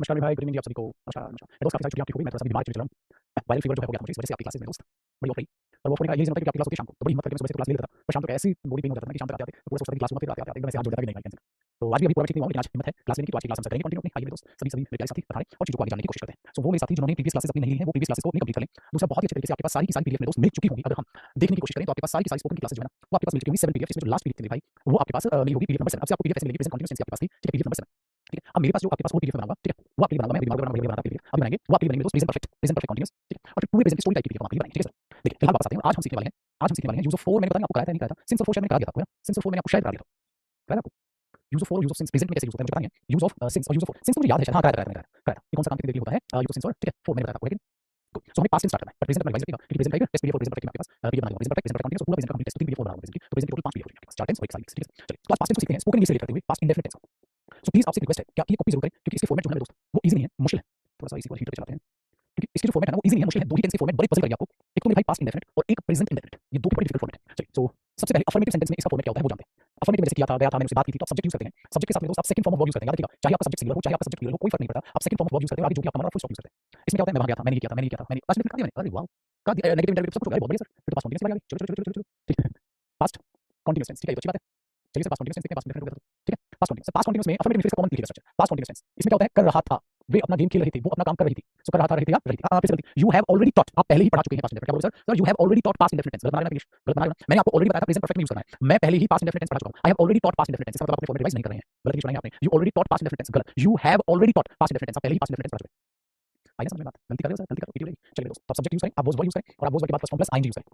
नमस्कार मेरे भाई, गुड इवनिंग जी आप सभी को। नमस्कार, नमस्कार। मैं दोस्त काफ़ी सारी छुट्टियाँ आपकी हो गई, मैं थोड़ा-सा बीमार चल रहा हूँ। वायरल फीवर जो है हो गया था मुझे, इस वजह से आपकी क्लासेस में दोस्त बड़ी ऑफ रही। और वो ऑफ होने का ये रीज़न होता है क्योंकि आपकी क्लास होती है शाम को, तो बड़ी हिम्मत करके मैं सुबह से तो क्लास ले लेता था। पर शाम तक ऐसी बॉडी पेन हो जाता था ना कि शाम तक आते-आते मैं पूरा सोचता था कि क्लास लूँगा, फिर आते-आते एकदम ऐसे हाथ जोड़ देता कि नहीं भाई कैंसल। तो आज भी अभी पूरा ठीक नहीं हुआ, लेकिन आज हिम्मत है क्लास लेने की, तो आज की क्लास हम सब करेंगे कंटिन्यू अपनी। आइए मेरे दोस्त, सभी मेरे प्यारे साथी बता रहे और चीज़ों को आगे जानने की कोशिश करते हैं। सो वो मेरे साथी जिन्होंने प्रीवियस क्लासेस अपनी नहीं ली हैं, वो प्रीवियस क्लासेस को अपनी कंप्लीट कर लें। दूसरा, बहुत ही अच्छे तरीके से आपके पास सारी की सारी पीडीएफ मेरे दोस्त मिल चुकी होंगी। अगर हम देखने की कोशिश करें तो आपके पास सारी की सारी स्पोकन की क्लासेस जो है ना, वो आपके पास मिल चुकी होंगी 7 पीडीएफ, जिसमें जो लास्ट पीडीएफ थी मेरे भाई, वो आपके पास मिली होगी पीडीएफ नंबर 7। अब से आपको पीडीएफ कैसे मिलेगी? प्रेजेंट कंटीन्यूअस टेंस की आपके पास थी, ठीक है, पीडीएफ नंबर 7। ठीक है, अब मेरे पास जो आपके पास और पीडीएफ में बनाऊंगा, ठीक है, वो आपके लिए बनाऊंगा मैं, अभी दिमाग में बना पीडीएफ अभी बनाएंगे, वो आपके लिए बनेंगे दोस्त प्रेजेंट परफेक्ट कंटीन्यूअस, ठीक है, और फिर पूरे प्रेजेंट की स्टोरी टाइप की पीडीएफ हम आपके लिए बनाएंगे, ठीक है सर। देखिए फिलहाल वापस आते हैं, आज हम सीखने वाले हैं, यूज ऑफ फोर। मैंने पता नहीं आपको कराया था नहीं कराया था, सिंस ऑफ फोर शायद मैंने करा दिया था आपको, सिंस ऑफ फोर मैंने आपको शायद करा दिया था, कराया था आपको? Use of four, use of since present में कैसे यूज होता है मुझे पता नहीं है। यूज ऑफ सिंस और यूज ऑफ फोर, सिंस मुझे याद है शायद, हाँ कराया था मैंने कराया था। ये कौन सा काम कितनी देर के लिए होता है? यूज ऑफ सिंस और ठीक है, फोर मैंने बताया था आपको, लेकिन सो हमें पास्ट टेंस स्टार्ट करना है, पर प्रेजेंट अपना रिवाइज करेगा क्योंकि प्रेजेंट का टेस्ट पीडीएफ और प्रेजेंट परफेक्ट में आपके पास पीडीएफ बना होगा। प्रेजेंट परफेक्ट कंटीन्यूअस, पूरा प्रेजेंट का कंप्लीट टेस्ट 3 पीडीएफ और बना होगा प्रेजेंट की, तो प्रेजेंट टोटल 5 पीडीएफ आपके पास, 4 टेंस और 1 साइड, ठीक है। चलिए तो आज पास्ट टेंस को सीखते हैं, स्पोकन इंग्लिश से रिलेटेड करते हुए past indefinite tense. So please आपसे रिक्वेस्ट है कि आप ये कॉपी जरूर करें क्योंकि इसके फॉर्मेट जो है मेरे दोस्त वो इजी नहीं है, मुश्किल है। थोड़ा सा इसी को हीट पे चलाते हैं क्योंकि इसकी जो फॉर्मेट है ना वो इजी नहीं है, मुश्किल है। दो ही टेंस के फॉर्मेट बड़े पजल करेंगे आपको। एक तो मेरे भाई पास्ट इंडेफिनिट और एक प्रेजेंट इंडेफिनिट, ये दो बड़े डिफिकल्ट फॉर्मेट है। चलिए सो सबसे पहले अफर्मेटिव सेंटेंस में इसका फॉर्मेट क्या होता है वो जानते हैं। अफर्मेटिव में जैसे किया था, गया था, मैंने उससे बात की थी, तो आप सब्जेक्ट यूज करते हैं। सब्जेक्ट के साथ में दोस्त आप second form of verb use करते हैं, याद रखिएगा, चाहे आपका सब्जेक्ट सिंगुलर हो चाहे आपका सब्जेक्ट प्लूरल हो, कोई फर्क नहीं पड़ता, आप second form of verb use करते हो, आगे जो भी आपका मन है फुल स्टॉप यूज करते हैं। इसमें क्या होता है, मैं वहां गया था, मैंने ये किया था, मैंने ये किया था, मैंने पास्ट में कर दिया मैंने, अरे वाह, का नेगेटिव इंडेफिनिट सब कुछ हो गया, बहुत बढ़िया सर, फिर तो पास्ट कंटीन्यूअस आ गया। चलो चलो चलो चलो चलो, ठीक है, पास्ट कंटीन्यूअस टेंस, ठीक है, ये तो अच्छी बात है। चलिए सर पास्ट कंटीन्यूअस टेंस देखते हैं, पास्ट इंडेफिनिट हो गया तो ठीक है। पास्ट कंटीन्यूअस, पास्ट कंटीन्यूअस में अफर्मेटिव इंडेफिनिट का कॉमन लिखिएगा स्ट्रक्चर, पास्ट कंटीन्यूअस टेंस। इसमें क्या होता है, कर रहा था, वे अपना गेम खेल रही थी, वो अपना काम कर रही थी, सो कर रहा था, रही थी या रही थी, फिर से गलती, यू हैव ऑलरेडी टॉट, आप पहले ही पढ़ा चुके हैं पास्ट इंडेफिनिट। क्या बोल sir, sir you have already taught past indefinite tense, गलत बना लेना, गलत बना लेना। मैंने आपको ऑलरेडी बताया था प्रेजेंट परफेक्ट में यूज करना है, मैं पहले ही पास्ट इंडेफिनिट टेंस पढ़ा चुका हूं, I have already taught past indefinite tense, इसका मतलब आप अपने फॉर्मेट रिवाइज नहीं कर रहे हैं, गलत यूज बनाएंगे आपने। You already taught past indefinite tense, गलत, you have already taught past indefinite tense, आप पहले ही पास्ट इंडेफिनिट टेंस पढ़ा चुके हैं। आई ना समझ में बात, गलती कर रहे हो सर, गलती करो, पीटी रहेगी। चलिए दोस्त, तो आप सब्जेक्ट यूज करें, आप वोज वर्ड यूज करें और आप वोज वर्ड के बाद first form plus ING use करें।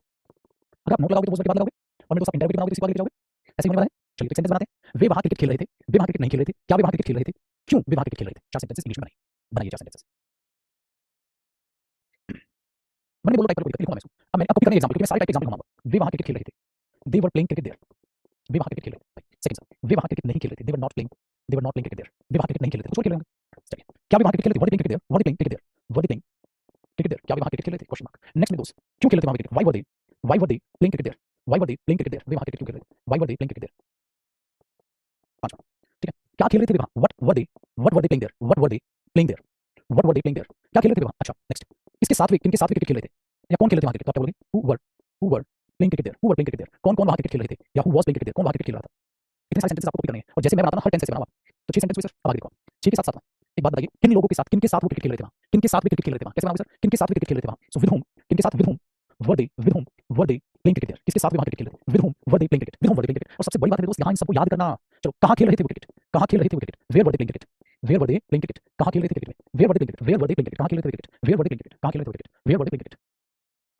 अगर आप नोट लगाओगे तो वोज वर्ड के बाद लगाओगे और नहीं तो आप इंटरव्यू बनाओगे तो इसी को आगे ले जाओगे, ऐसे होने वाला है। चलिए तो सेंटेंस बनाते हैं, वे वहां क्रिकेट खेल रहे थे, वे वहां क्रिकेट नहीं खेल रहे थे, क्या वे वहां क्रिकेट खेल रहे थे, क्यों वे वहां क्रिकेट खेल रहे थे। 4 सेंटेंसेस इंग्लिश में बनाइए 4 सेंटेंसेस। मैंने बोलो टाइप करो, कोई दिक्कत नहीं, लिखूंगा मैं इसको। अब मैं कॉपी करने एग्जांपल क्योंकि मैं सारे टाइप के एग्जांपल लूंगा। वे वहां क्रिकेट खेल रहे थे, they were playing cricket there, वे वहां क्रिकेट खेल रहे थे। सेकंड, वे वहां क्रिकेट नहीं खेल रहे थे, they were not playing, they were not playing cricket there, वे वहां क्रिकेट नहीं खेल रहे थे, कुछ और खेल रहे होंगे। चलिए, क्या वे वहां क्रिकेट खेल रहे थे, were playing cricket there, were playing cricket there, were playing cricket there, क्या वे वहां क्रिकेट खेल रहे थे, क्वेश्चन मार्क। नेक्स्ट में दोस्त, क्यों खेल रहे थे वहां cricket, why were they playing cricket there, why were they playing cricket there, वे वहां क्रिकेट क्यों खेल रहे थे, why were they playing cricket there. पांचवा, ठीक है, क्या खेल रहे थे वे वहां, what were they playing there, what were they playing there, what were they playing there, क्या खेल रहे थे वहां। अच्छा नेक्स्ट, इसके साथ वे, किनके साथ वे क्रिकेट खेल रहे थे, या कौन खेल रहे थे वहां क्रिकेट, तो आप क्या बोलोगे, who were playing cricket there, who were playing cricket there, कौन कौन वहां क्रिकेट खेल रहे थे, या who was playing cricket there, कौन वहां क्रिकेट खेल रहा था। इतने सारे सेंटेंसेस आपको कॉपी करने हैं और जैसे मैं बताता हूं हर टेंस से बनावा, तो 6 सेंटेंस हुए सर। अब आगे देखो, 6 के साथ 7 एक बात बताइए, किन लोगों के साथ, किनके साथ वो क्रिकेट खेल रहे थे वहां, किनके साथ वे क्रिकेट खेल रहे थे वहां, कैसे बनाओगे सर, किनके साथ वे क्रिकेट खेल रहे थे वहां। सो विद होम, किनके साथ, with whom were they playing cricket there, किसके साथ वे वहां क्रिकेट खेल रहे थे, with whom were they playing cricket, with whom were they playing cricket. और सबसे बड़ी बात है दोस्त, यहां इन सबको याद करना। चलो, कहां खेल रहे थे वो क्रिकेट, कहां खेल रहे थे वो cricket, where were they playing cricket, where were they playing cricket, कहां खेल रहे थे क्रिकेट में, where were they playing cricket, where were they playing cricket, कहां खेल रहे थे cricket, where were they playing cricket, कहां खेल रहे थे cricket, where were they playing cricket.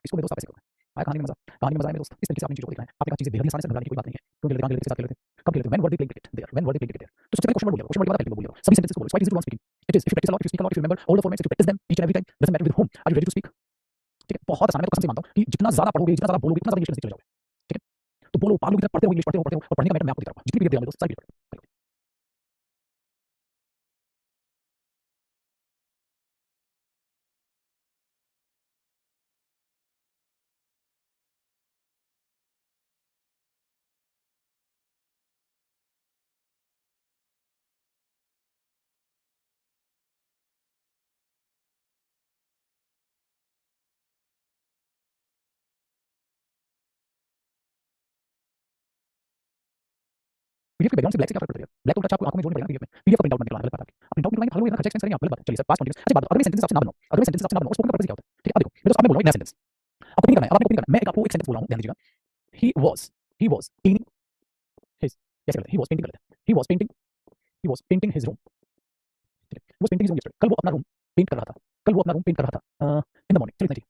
इसको मेरे दोस्त आप ऐसे करोगे, आया कहानी में मजा, कहानी में मजा आया मेरे दोस्त। इस तरीके से आपने चीजों को लिखना है, आपके पास चीजें बेहद आसानी से घबराने की कोई बात नहीं है। क्यों खेलते, कहां खेलते, किसके साथ खेलते, कब खेलते, when were they playing cricket there, when were they playing cricket there. तो सबसे पहले क्वेश्चन वर्ड बोलिए, क्वेश्चन वर्ड के बाद पहले बोलिए, सभी सेंटेंसेस को बोलो, quite easy to one speaking it is, if you practise a lot, if you speak a lot, if you remember all the formats, if you practise them each and every time, doesn't matter with whom, are you ready to speak. ठीक है, बहुत आसान है, मैं तो कसम से मानता हूं कि जितना ज्यादा पढ़ोगे, जितना ज्यादा बोलोगे, उतना ज्यादा इंग्लिश सीखते जाओगे। ठीक है, तो बोलो, पागलों की तरह पढ़ते हो इंग्लिश, पढ़ते हो और पढ़ने का मैटर मैं आपको दिखाऊंगा, जितनी पीडीएफ दिया मेरे दोस्त सारी पीडीएफ। पीडीएफ के बैकग्राउंड से ब्लैक से क्या फर्क पड़ता है, ब्लैक तो आपको आंखों में जोड़ना पड़ेगा पीडीएफ में, पीडीएफ का प्रिंट आउट निकलना है, गलत बात है। आप प्रिंट आउट निकलवाएंगे, भागलोगे, खर्चा एक्सपेंस करेंगे आप, गलत बात है। चलिए सर, पास्ट कंटीन्यूअस, अच्छा बात, अगर मैं सेंटेंस आपसे ना बनाऊं, अगर मैं सेंटेंस आपसे ना बनाऊं, स्पोकन का पर्पस क्या होता है। ठीक है, अब देखो मेरे दोस्त, अब मैं बोलूंगा एक नया सेंटेंस, आपको कॉपी करना है, अब आपने कॉपी करना है, मैं एक आपको एक सेंटेंस बोल रहा हूं, ध्यान दीजिएगा। ही वाज पेंटिंग हिज, कैसे करते हैं, ही वाज पेंटिंग, करते हैं, he was painting his room, ठीक है, he was painting his room yesterday, कल वो अपना रूम पेंट कर रहा था, कल वो अपना रूम पेंट कर रहा था इन द मॉर्निंग। चलिए इतना ठीक,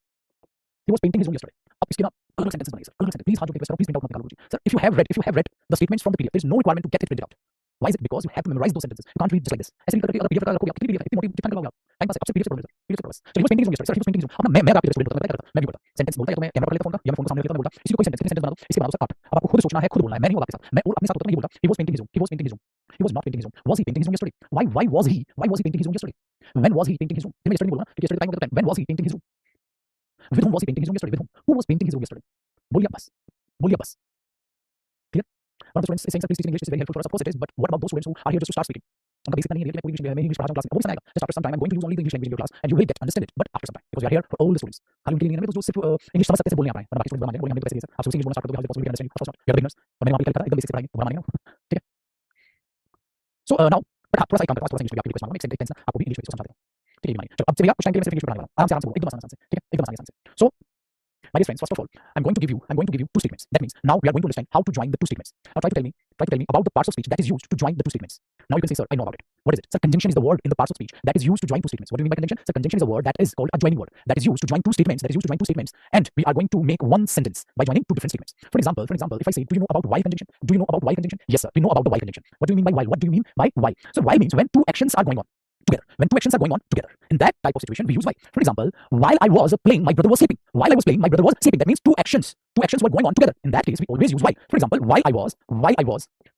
he was painting his room yesterday. अब इसके ना अलग सेंटेंसेस बनाइए सर, अलग सेंटेंस, प्लीज हाथ जोड़ के रिक्वेस्ट करो, प्लीज प्रिंट आउट मत निकालो जी sir. If you have read the statements from the PDF, there is no requirement to get it printed out. Why is it? Because you have to memorize those sentences. You can't read just like this. ऐसे नहीं करके अगर PDF का रखोगे, आप कितनी PDF है, इतनी मोटी कितना निकलोगे आप, टाइम पास है, अब से पीडीएफ पढ़ो सर, पीडीएफ पढ़ो बस। चलिए, वो painting room sir, he was painting room. अब ना मैं आपकी स्टूडेंट होता, मैं क्या करता, मैं भी बोलता सेंटेंस बोलता है, तो मैं कैमरा पकड़ लेता फोन का, या मैं फोन को सामने लेता, मैं बोलता इसी को कोई सेंटेंस बना दो, इसे बना दो सर 8। अब आपको खुद सोचना है, खुद बोलना है, मैं नहीं हूं आपके साथ, मैं और अपने साथ होता मैं नहीं बोलता, he was painting his room, he was painting his room, he was not painting his room, was he painting his room yesterday, why was he painting his room yesterday, when was he painting his room. मैं yesterday बोलना क्योंकि yesterday time होता है, when was he painting his room, with whom was he painting his room yesterday, with whom, who was painting his room yesterday। बोलिए बस, बोलिए बस, clear। One of the students is saying, sir, please teach me English, it's very helpful for us, of course it is, but what about those students who are here just to start speaking। उनका basic नहीं है कि मैं पूरी English पढ़ा class में, वो भी समझ आएगा। Just after some time I am going to use only the English language in your class and you will get understand it, but after some time, because we are here for all the students. खाली उनके लिए नहीं है तो जो सिर्फ English समझ सकते से बोलने आ रहा है, वरना बाकी स्टूडेंट बोलेंगे हम तो कैसे आप इंग्लिश बोलना स्टार्ट कर दो, how is possible to understand, of course not, we are beginners. तो मैंने वहां पे लिखा था एकदम बेसिक से पढ़ाएंगे, वो मानेंगे ना, ठीक है। सो नाउ बट थोड़ा सा एक काम करता हूँ, थोड़ा सा इंग्लिश में आपकी रिक्वेस्ट मांगूंगा, एक सेंटेंस ना आपको भी इंग्लिश में समझा देता हूँ, ठीक है भाई। चलो अब से भैया कुछ टाइम के लिए मैं सिर्फ इंग्लिश में पढ़ाने वाला हूँ, आराम से बोलो, एकदम आसान से, ठीक है, एकदम आसान से। सो my dear friends, first of all, I'm going to give you two statements. That means now we are going to understand how to join the two statements. Now try to tell me about the parts of speech that is used to join the two statements. Now you can say, sir, I know about it. What is it? Sir, conjunction is the word in the parts of speech that is used to join two statements. What do you mean by conjunction? Sir, conjunction is a word that is called a joining word that is used to join two statements. And we are going to make one sentence by joining two different statements. For example, if I say, do you know about while conjunction? Do you know about while conjunction? Yes, sir, we know about the while conjunction. What do you mean by while? What do you mean by while? So while means when two actions are going on together. When two actions are going on together. In that type of situation, we use while. For example, while I was playing, my brother was sleeping. While I was playing, my brother was sleeping. That means two actions were going on together. In that case, we always use while. For example, while I was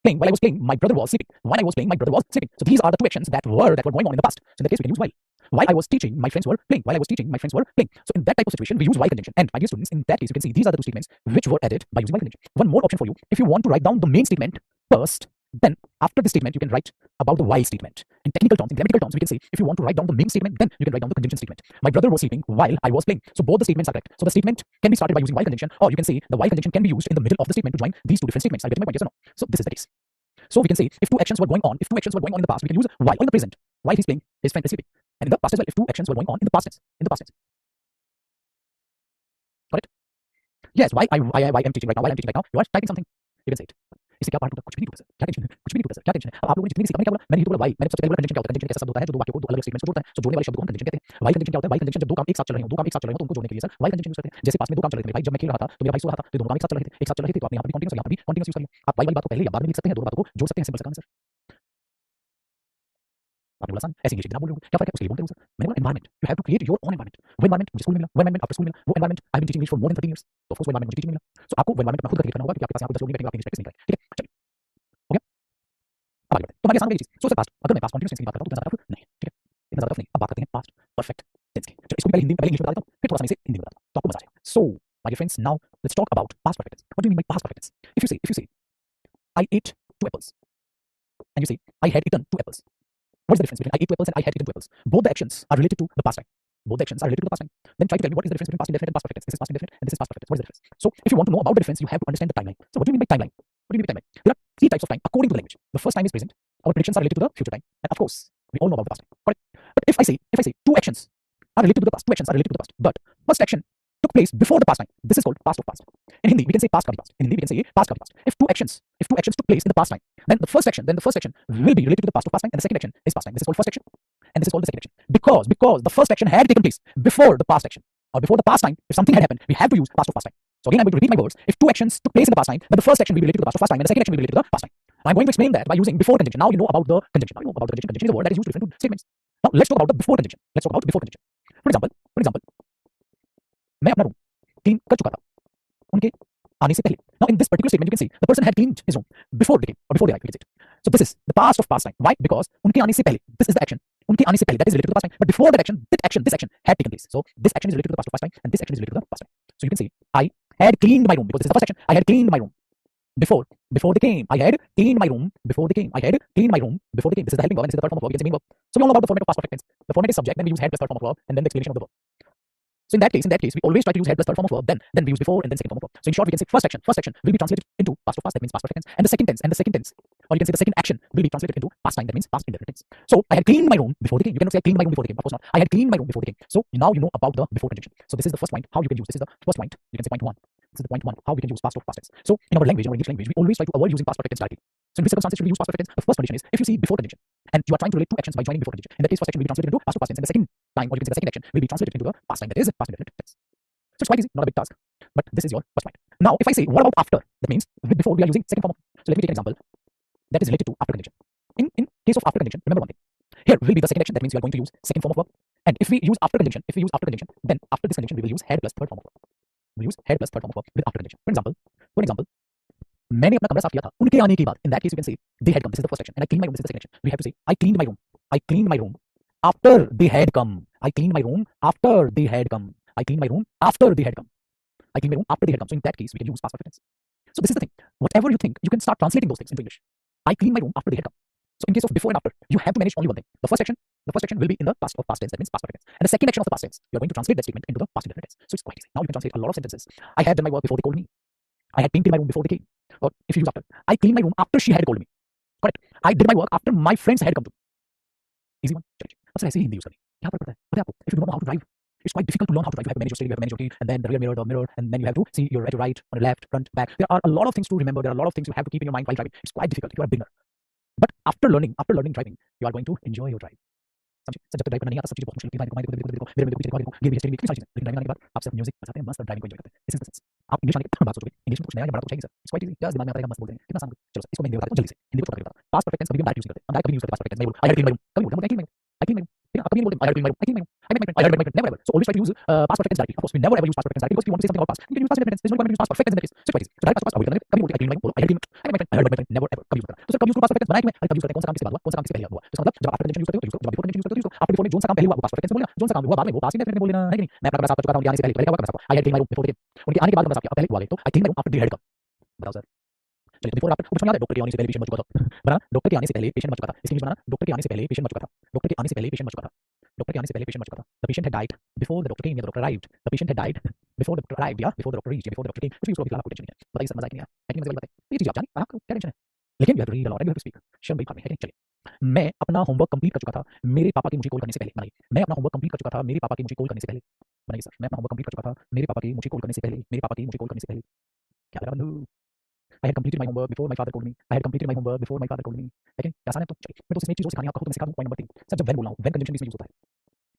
playing, my brother was sleeping. While I was playing, my brother was sleeping. So these are the two actions that were going on in the past. So in that case, we can use while. While I was teaching, my friends were playing. While I was teaching, my friends were playing. So in that type of situation, we use while conjunction. And my dear students, in that case, you can see these are the two statements which were added by using while conjunction. One more option for you. If you want to write down the main statement first, then after the statement, you can write about the while statement. In technical terms, in grammatical terms, we can say if you want to write down the main statement, then you can write down the conjunction statement. My brother was sleeping while I was playing. So both the statements are correct. So the statement can be started by using while conjunction, or you can say the while conjunction can be used in the middle of the statement to join these two different statements. Are you getting my point? Yes or no? So this is the case. So we can say if two actions were going on in the past, we can use while, or in the present, while he's playing, his friend is sleeping. And in the past as well, if two actions were going on in the past tense, Got it? Yes, why I'm teaching right now, you are typing something. You can say it. इससे क्या part होता है? कुछ भी नहीं टूटा sir, क्या tension है? कुछ भी नहीं टूटा सर, क्या टेंशन है? अब आप लोगों ने जितनी भी सीखा, मैंने क्या बोला? मैंने ये तो बोला वाई, मैंने सबसे पहले बोला कंजंक्शन क्या होता है? कंजंक्शन ऐसा शब्द होता है जो दो वाक्यों को दो अलग स्टेटमेंट्स से जोड़ता है। सो जोड़ने वाले शब्द को हम कंजंक्शन कहते हैं। वाई कंजंक्शन क्या होता है? वाई कंजंक्शन जब दो काम एक साथ चल रहे हो, तो उनको जोड़ने के लिए सर वाई कंजंक्शन यूज करते हैं। जैसे पास में दो काम चल रहे थे, मेरे भाई जब मैं खेल रहा था तो मेरा भाई सो रहा था, तो दोनों काम एक साथ चल रहे थे, तो आपने यहाँ पर भी कंटीन्यूअस, यहाँ पर भी कंटीन्यूअस यूज कर लिया। आप वाई वाली बात को पहले या बाद में लिख सकते हैं, दोनों बातों को जोड़ सकते हैं, सिंपल सा काम है सर। आपने बोला सर ऐसे इंग्लिश आप बोल रहे हो, क्या फर्क है? उसके लिए बोलते हो सर। मैंने बोला environment, you have to create your own environment. वो एनवायरमेंट मुझे स्कूल में मिला, वो एनवायरमेंट आफ्टर स्कूल मिला, वो environment I have been teaching English for more than 13 years, तो ऑफ कोर्स वो एनवायरमेंट मुझे टीचिंग मिला। सो आपको वो एनवायरमेंट अपना खुद क्रिएट करना होगा, क्योंकि आपके पास यहाँ पे 10 लोग नहीं बैठेंगे, आप इंग्लिश प्रैक्टिस नहीं करेंगे, ठीक है? चलिए, हो गया? अब आगे बढ़ते हैं। तो हमारे आसान चीज सो सर पास्ट, अगर मैं पास्ट कंटीन्यूअस टेंस की बात करता हूँ तो इतना ज्यादा नहीं, ठीक है? इतना ज्यादा नहीं। अब बात करते हैं पास्ट परफेक्ट टेंस की। चलो इसको पहले इंग्लिश में बता देता हूँ, फिर थोड़ा सा इसे हिंदी में बताता हूँ, तो आपको मजा आएगा। So my dear friends, now let's talk about past perfect tense. What do you mean by past perfect tense? If you say I ate two apples and you say I had eaten two apples, what is the difference between I ate two apples and I had eaten two apples? Both the actions are related to the past time. Then try to tell me what is the difference between past indefinite and past perfect tense. This is past indefinite and this is past perfect tense. What is the difference? So if you want to know about the difference, you have to understand the timeline. So what do you mean by timeline? There are three types of time according to the language. The first time is present. Our predictions are related to the future time, and of course we all know about the past time. Correct? But if I say two actions are related to the past, but first action took place before the past time, this is called past of past. In Hindi we can say past ka bhi past. If two actions took place in the past time, then the first action will be related to the past of past time, and the second action is past time. This is called first action, and this is called the second action, because the first action had taken place before the past action, or before the past time. If something had happened, we have to use past of past time. So again, I'm going to repeat my words. If two actions took place in the past time, then the first action will be related to the past of past time, and the second action will be related to the past time. I'm going to explain that by using before conjunction. Now you know about the conjunction. Conjunction is a word that is used to refer to statements. Now let's talk about the before conjunction. For example, मैं अपना room clean कर चुका था उनके आने से पहले. Now in this particular statement, you can see the person had cleaned his room before they came, or before they arrived. You can say it. So this is the past of past time. Why? Because उनके आने से पहले. This is the action. उनके आने से पहले, that is related to the past time. But before that action, this action had taken place. So this action is related to the past of past time, and this action is related to the past time. So you can say I had cleaned my room, because this is the first action. I had cleaned my room before they came. I had cleaned my room before they came. This is the helping verb, and this is the third form of verb. We can say main verb. So we all know about the format of past perfect tense. The format is subject, then we use had plus third form of verb, and then the explanation of the verb. So in that case, we always try to use had plus third form of verb, then we use before and then second form of verb. So in short, we can say first action will be translated into past of past, that means past perfect tense, and the second tense, or you can say the second action will be translated into past time, that means past indefinite tense. So I had cleaned my room before they came. You cannot say I cleaned my room before they came. Of course not. I had cleaned my room before they came. So now you know about the before conjunction. So this is the first point how you can use. This is the first point. You can say point one. This is the point one how we can use past of past tense. So in our language, English language, we always try to avoid using past perfect tense directly. So in which circumstances should we use past perfect tense? The first condition is if you see before conjunction and you are trying to relate two actions by joining before conjunction. In that case, first action will be translated into past of past tense, and the second time, or you can say the second action, will be translated into the past time, that is past indefinite tense. So it's quite easy, not a big task. But this is your first point. Now, if I say what about after, that means with before we are using second form of. So let me take an example that is related to after conjunction. In case of after conjunction, remember one thing. Here will be the second action. That means we are going to use second form of verb. And if we use after conjunction, then after this conjunction we will use had plus third form of verb. We use had plus third form of verb with after conjunction. For example, मैंने अपना कमरा साफ किया था उनके आने के बाद. In that case, you can say they had come. This is the first action. And I cleaned my room. This is the second action. We have to say I cleaned my room after they had come. I cleaned my room after they had come. I cleaned my room after they had come. So in that case, we can use past perfect tense. So this is the thing. Whatever you think, you can start translating those things into English. I cleaned my room after they had come. So in case of before and after, you have to manage only one thing. The first section will be in the past of past tense, that means past perfect tense. And the second action of the past tense, you are going to translate that statement into the past indefinite tense. So it's quite easy. Now you can translate a lot of sentences. I had done my work before they called me. I had painted my room before they came. Or if you use after, I cleaned my room after she had called me. Correct. I did my work after my friends had come to. Easy one. चलिए अब sir ऐसे ही Hindi use करनी यहाँ पर पता है आपको if you do not know how to drive it's quite difficult to learn how to drive. You have to manage your steering, you have to manage your key, and then the rear mirror, the mirror, and then you have to see your right, on your left, front, back. There are a lot of things to remember. There are a lot of things you have to keep in your mind while driving. It's quite difficult if you are a beginner. But after learning driving, you are going to enjoy your drive. समझे sir जब तक drive करना नहीं आता सब चीजें बहुत मुश्किल लगती है देखो मेरे को पीछे देखो गियर भी स्टीयरिंग भी कितनी सारी चीजें लेकिन ड्राइविंग आने के बाद आप सिर्फ म्यूजिक बजाते हैं मस्त ड्राइविंग को एंजॉय करते हैं दिस इज द सेंस आप इंग्लिश आने के बाद सोचोगे इंग्लिश में कुछ नया या बड़ा कुछ है sir it's quite easy just दिमाग में आता है मस्त बोल देंगे कितना आसान चलो सर इसको मैं हिंदी में बताता हूं जल्दी से हिंदी को छोटा करके बताता हूं पास्ट परफेक्ट टेंस कभी भी डायरेक्ट यूज नहीं करते हम डायरेक्ट कभी यूज करते पास्ट परफेक्ट टेंस मैं बोल I had clean my room कभी बोलते हैं आई क्लीन माय रूम ठीक है कभी नहीं बोलते I had clean my room I clean my room I had my never ever. So always try to use past perfect tense directly. Of course, we never ever use past perfect tense directly because if you want to say something about past, you can use past perfect tense. There's no requirement to use past perfect tense in that case. So it's quite easy. So direct past avoid करना कभी बोलते I clean my room, I had clean I had my friend never ever कभी use करना तो sir कभी उसको past perfect tense बनाया कि मैं कब यूज करते हैं कौन सा काम किसके बाद हुआ कौन सा काम किससे पहले हुआ तो इसका मतलब जब आप after यूज करते हो तो जब before यूज करते हो तो after before में जोन सा काम पहले हुआ वो past perfect tense बोलना जोन सा काम हुआ बाद में वो past indefinite में बोलना है कि नहीं मैं अपना कमरा साफ कर चुका था उनके आने से पहले क्या हुआ कमरा साफ I had clean my room before they came उनके आने के बाद कमरा साफ किया पहले हुआ तो I clean my room after they had come बताओ सर चलिए बिफोर आफ्टर कुछ याद है डॉक्टर के आने से पहले पेशेंट मर चुका था बना डॉक्टर के आने से पहले पेशेंट मर चुका था इसके इंग्लिश बनाना डॉक्टर के आने से पहले पेशेंट मर चुका था डॉक्टर के आने से पहले पेशेंट मर चुका था डॉक्टर के आने से पहले पेशेंट मर चुका था the patient had died before the doctor came या the doctor arrived the patient had died before the doctor arrived या before the doctor reached before the doctor came कुछ भी उसको फिलहाल आपको टेंशन नहीं है बताइए सर मजा नहीं आया है कि मजा वाली बात है ये चीज आप जाने आपको क्या टेंशन है लेकिन you have to read a lot and you have to speak शर्म भी खाने है चलिए मैं अपना होमवर्क कंप्लीट कर चुका था मेरे पापा के मुझे कॉल करने से पहले बनाइए मैं अपना होमवर्क कंप्लीट कर चुका था मेरे पापा के मुझे कॉल करने से पहले बनाइए सर मैं अपना होमवर्क कंप्लीट कर चुका था मेरे पापा के मुझे कॉल करने से पहले मेरे पापा के मुझे कॉल करने से पहले क्या लगा बंधु I had completed my homework before my father called me. I had completed my homework before my father called me. लेकिन आसान है तो चलिए मैं तो इसमें एक चीज और सिखानी आपको तो मैं सिखा दूं पॉइंट नंबर 3 सर जब when बोल रहा हूं when कंजंक्शन इसमें यूज होता है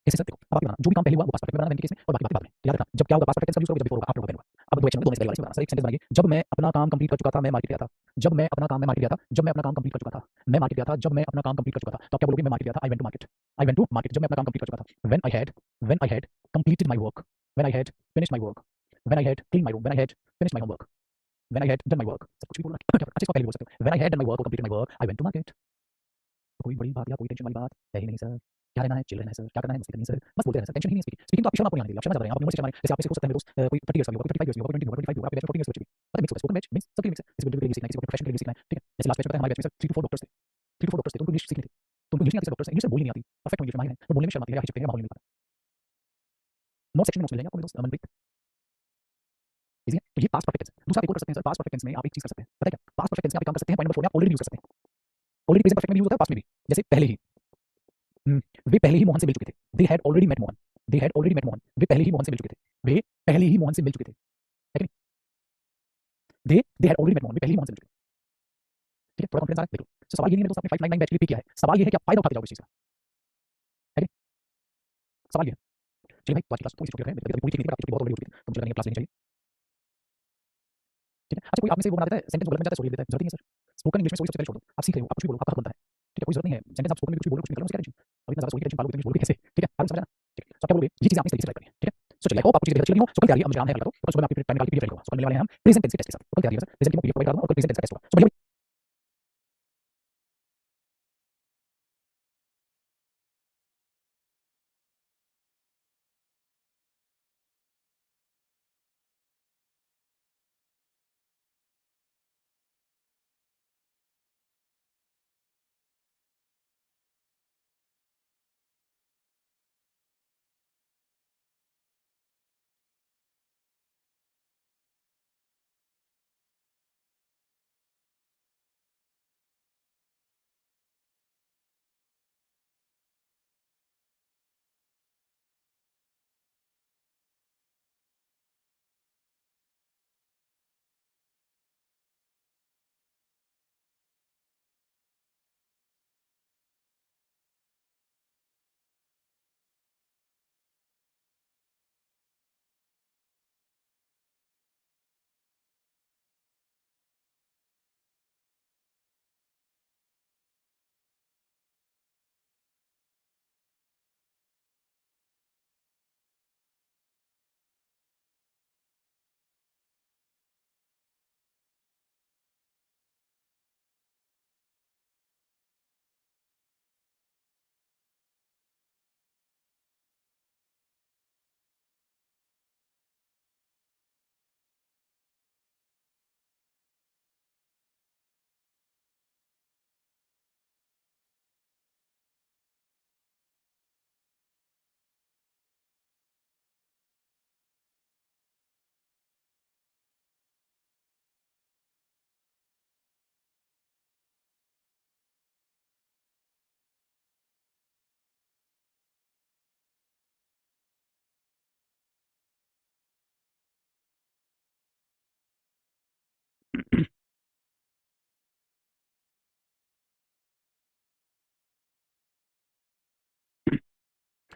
कैसे सर देखो अब आप ये बनाना जो भी काम पहले हुआ वो पास्ट परफेक्ट में बनाना when के केस में और बाकी बातें बाद में याद रखना जब क्या होगा पास्ट परफेक्ट टेंस का यूज करोगे जब बिफोर होगा आफ्टर होगा when होगा अब दो एक्शन में दो में पहले वाला सर एक सेंटेंस बनाइए जब मैं अपना काम कंप्लीट कर चुका था मैं मार्केट गया था जब मैं अपना काम मैं मार्केट गया था जब मैं अपना काम कंप्लीट कर चुका था मैं मार्केट गया था जब मैं अपना काम कंप्लीट कर चुका था तो आप क्या बोलोगे मैं मार्केट गया था आई वेंट टू मार्केट जब मैं अपना काम कंप्लीट कर चुका था when I had completed my work when I had finished my work when I had cleaned my room when I had finished my homework when I had done my work सब कुछ भी बोलना क्या अच्छे से पहले बोल सकते हो when I had done my work or completed my work I went to market कोई बड़ी बात या कोई टेंशन वाली बात है ही नहीं सर क्या रहना है चिल रहना है सर क्या करना है मस्ती करनी है सर बस बोलते रहना सर टेंशन ही नहीं स्पीकिंग स्पीकिंग तो आपकी शर्म आपको नहीं आने देगी आप शर्मा ज़्यादा हैं आप यूनिवर्सिटी हमारे जैसे आप किसी हो सकता है मेरे दोस्त कोई 30 इयर्स का भी होगा कोई 35 इयर्स का होगा कोई 20 होगा कोई 25 होगा आपके बैच में 14 इयर्स का बच्चे भी पता मिक्स होगा स्पोकन बैच मींस सबके लिए मिक्स है किसी को डिग्री सीखना है किसी को प्रोफेशन के लिए सीखना है ठीक है जैसे लास्ट बैच में हमारे बैच में सर 3 to 4 डॉक्टर्स थे 3 to 4 डॉक्टर्स थे तो उनको इंग्लिश सीखनी थी तो उनको इंग्लिश नहीं आती डॉक्टर्स इंग्लिश बोलनी नहीं आती परफेक्ट इंग्लिश माहिर है तो बोलने में शर्म आती है या हिचकते हैं माहौल नहीं मिल पाता नोट सेक्शन में नोट्स मिल जाएंगे आपको मेरे दोस्त अमनप्रीत इजी है तो ये पास्ट परफेक्ट टेंस दूसरा आप एक और कर सकते हैं सर पास्ट परफेक्ट टेंस में आप एक चीज कर सकते हैं पता है क्या पास्ट परफेक्ट टेंस में आप एक काम कर सकते हैं पॉइंट नंबर 4 में आप ऑलरेडी यूज कर सकते हैं ऑलरेडी प्रेजेंट परफेक्ट में यूज होता है पास्ट में भी जैसे पहले ही वे पहले ही मोहन से मिल चुके थे they had already met Mohan they had already met Mohan वे पहले ही मोहन से मिल चुके थे वे पहले ही मोहन से मिल चुके थे है कि नहीं they had already met Mohan वे पहले ही मोहन से मिल चुके थे ठीक है थोड़ा कॉन्फिडेंस आ रहा है देखो तो सवाल ये नहीं है दोस्त आपने 599 बैच के लिए पे किया है सवाल ये है कि आप फायदा उठाते जाओ इस चीज का है कि नहीं? सवाल ये है चलिए भाई तो आज की क्लास पूरी छुट्टी है मेरी पूरी ठीक नहीं आपकी छुट्टी बहुत ऑलरेडी हो चुकी है तो मुझे लगा क्लास लेनी चाहिए ठीक है अच्छा कोई आप में से वो बना देता है सेंटेंस गलत बन जाता है सॉरी देता है जरूरत नहीं है सर स्पोकन इंग्लिश में वही सबसे पहले छोड़ दो आप सीख रहे हो आप कुछ भी बोलो आपका हक बनता है ठीक है कोई जरूरत नहीं है सेंटेंस आप स्पोकन में कुछ भी बोलो कुछ निकलो उसकी टेंशन अब इतना ज्यादा सोच के टेंशन पालो इंग्लिश बोलो कैसे ठीक है आप समझ ना ठीक है तो क्या बोलोगे ये चीजें आपने सही से ट्राई करनी है ठीक है सो चलिए होप आपको चीजें अच्छी लगी हो सो कल तैयारी है मुझे काम है अगला तो कल सुबह मैं आपकी टाइम निकाल के पीडीएफ करूंगा सो कल मिलने वाले हैं हम प्रेजेंट टेंस के टेस्ट के साथ तो कल तैयारी है सर प्रेजेंट की मैं पीडीएफ प्रोवाइड कर दूंगा और कल प्रेजेंट टेंस का टेस्ट होगा सो बढ़िया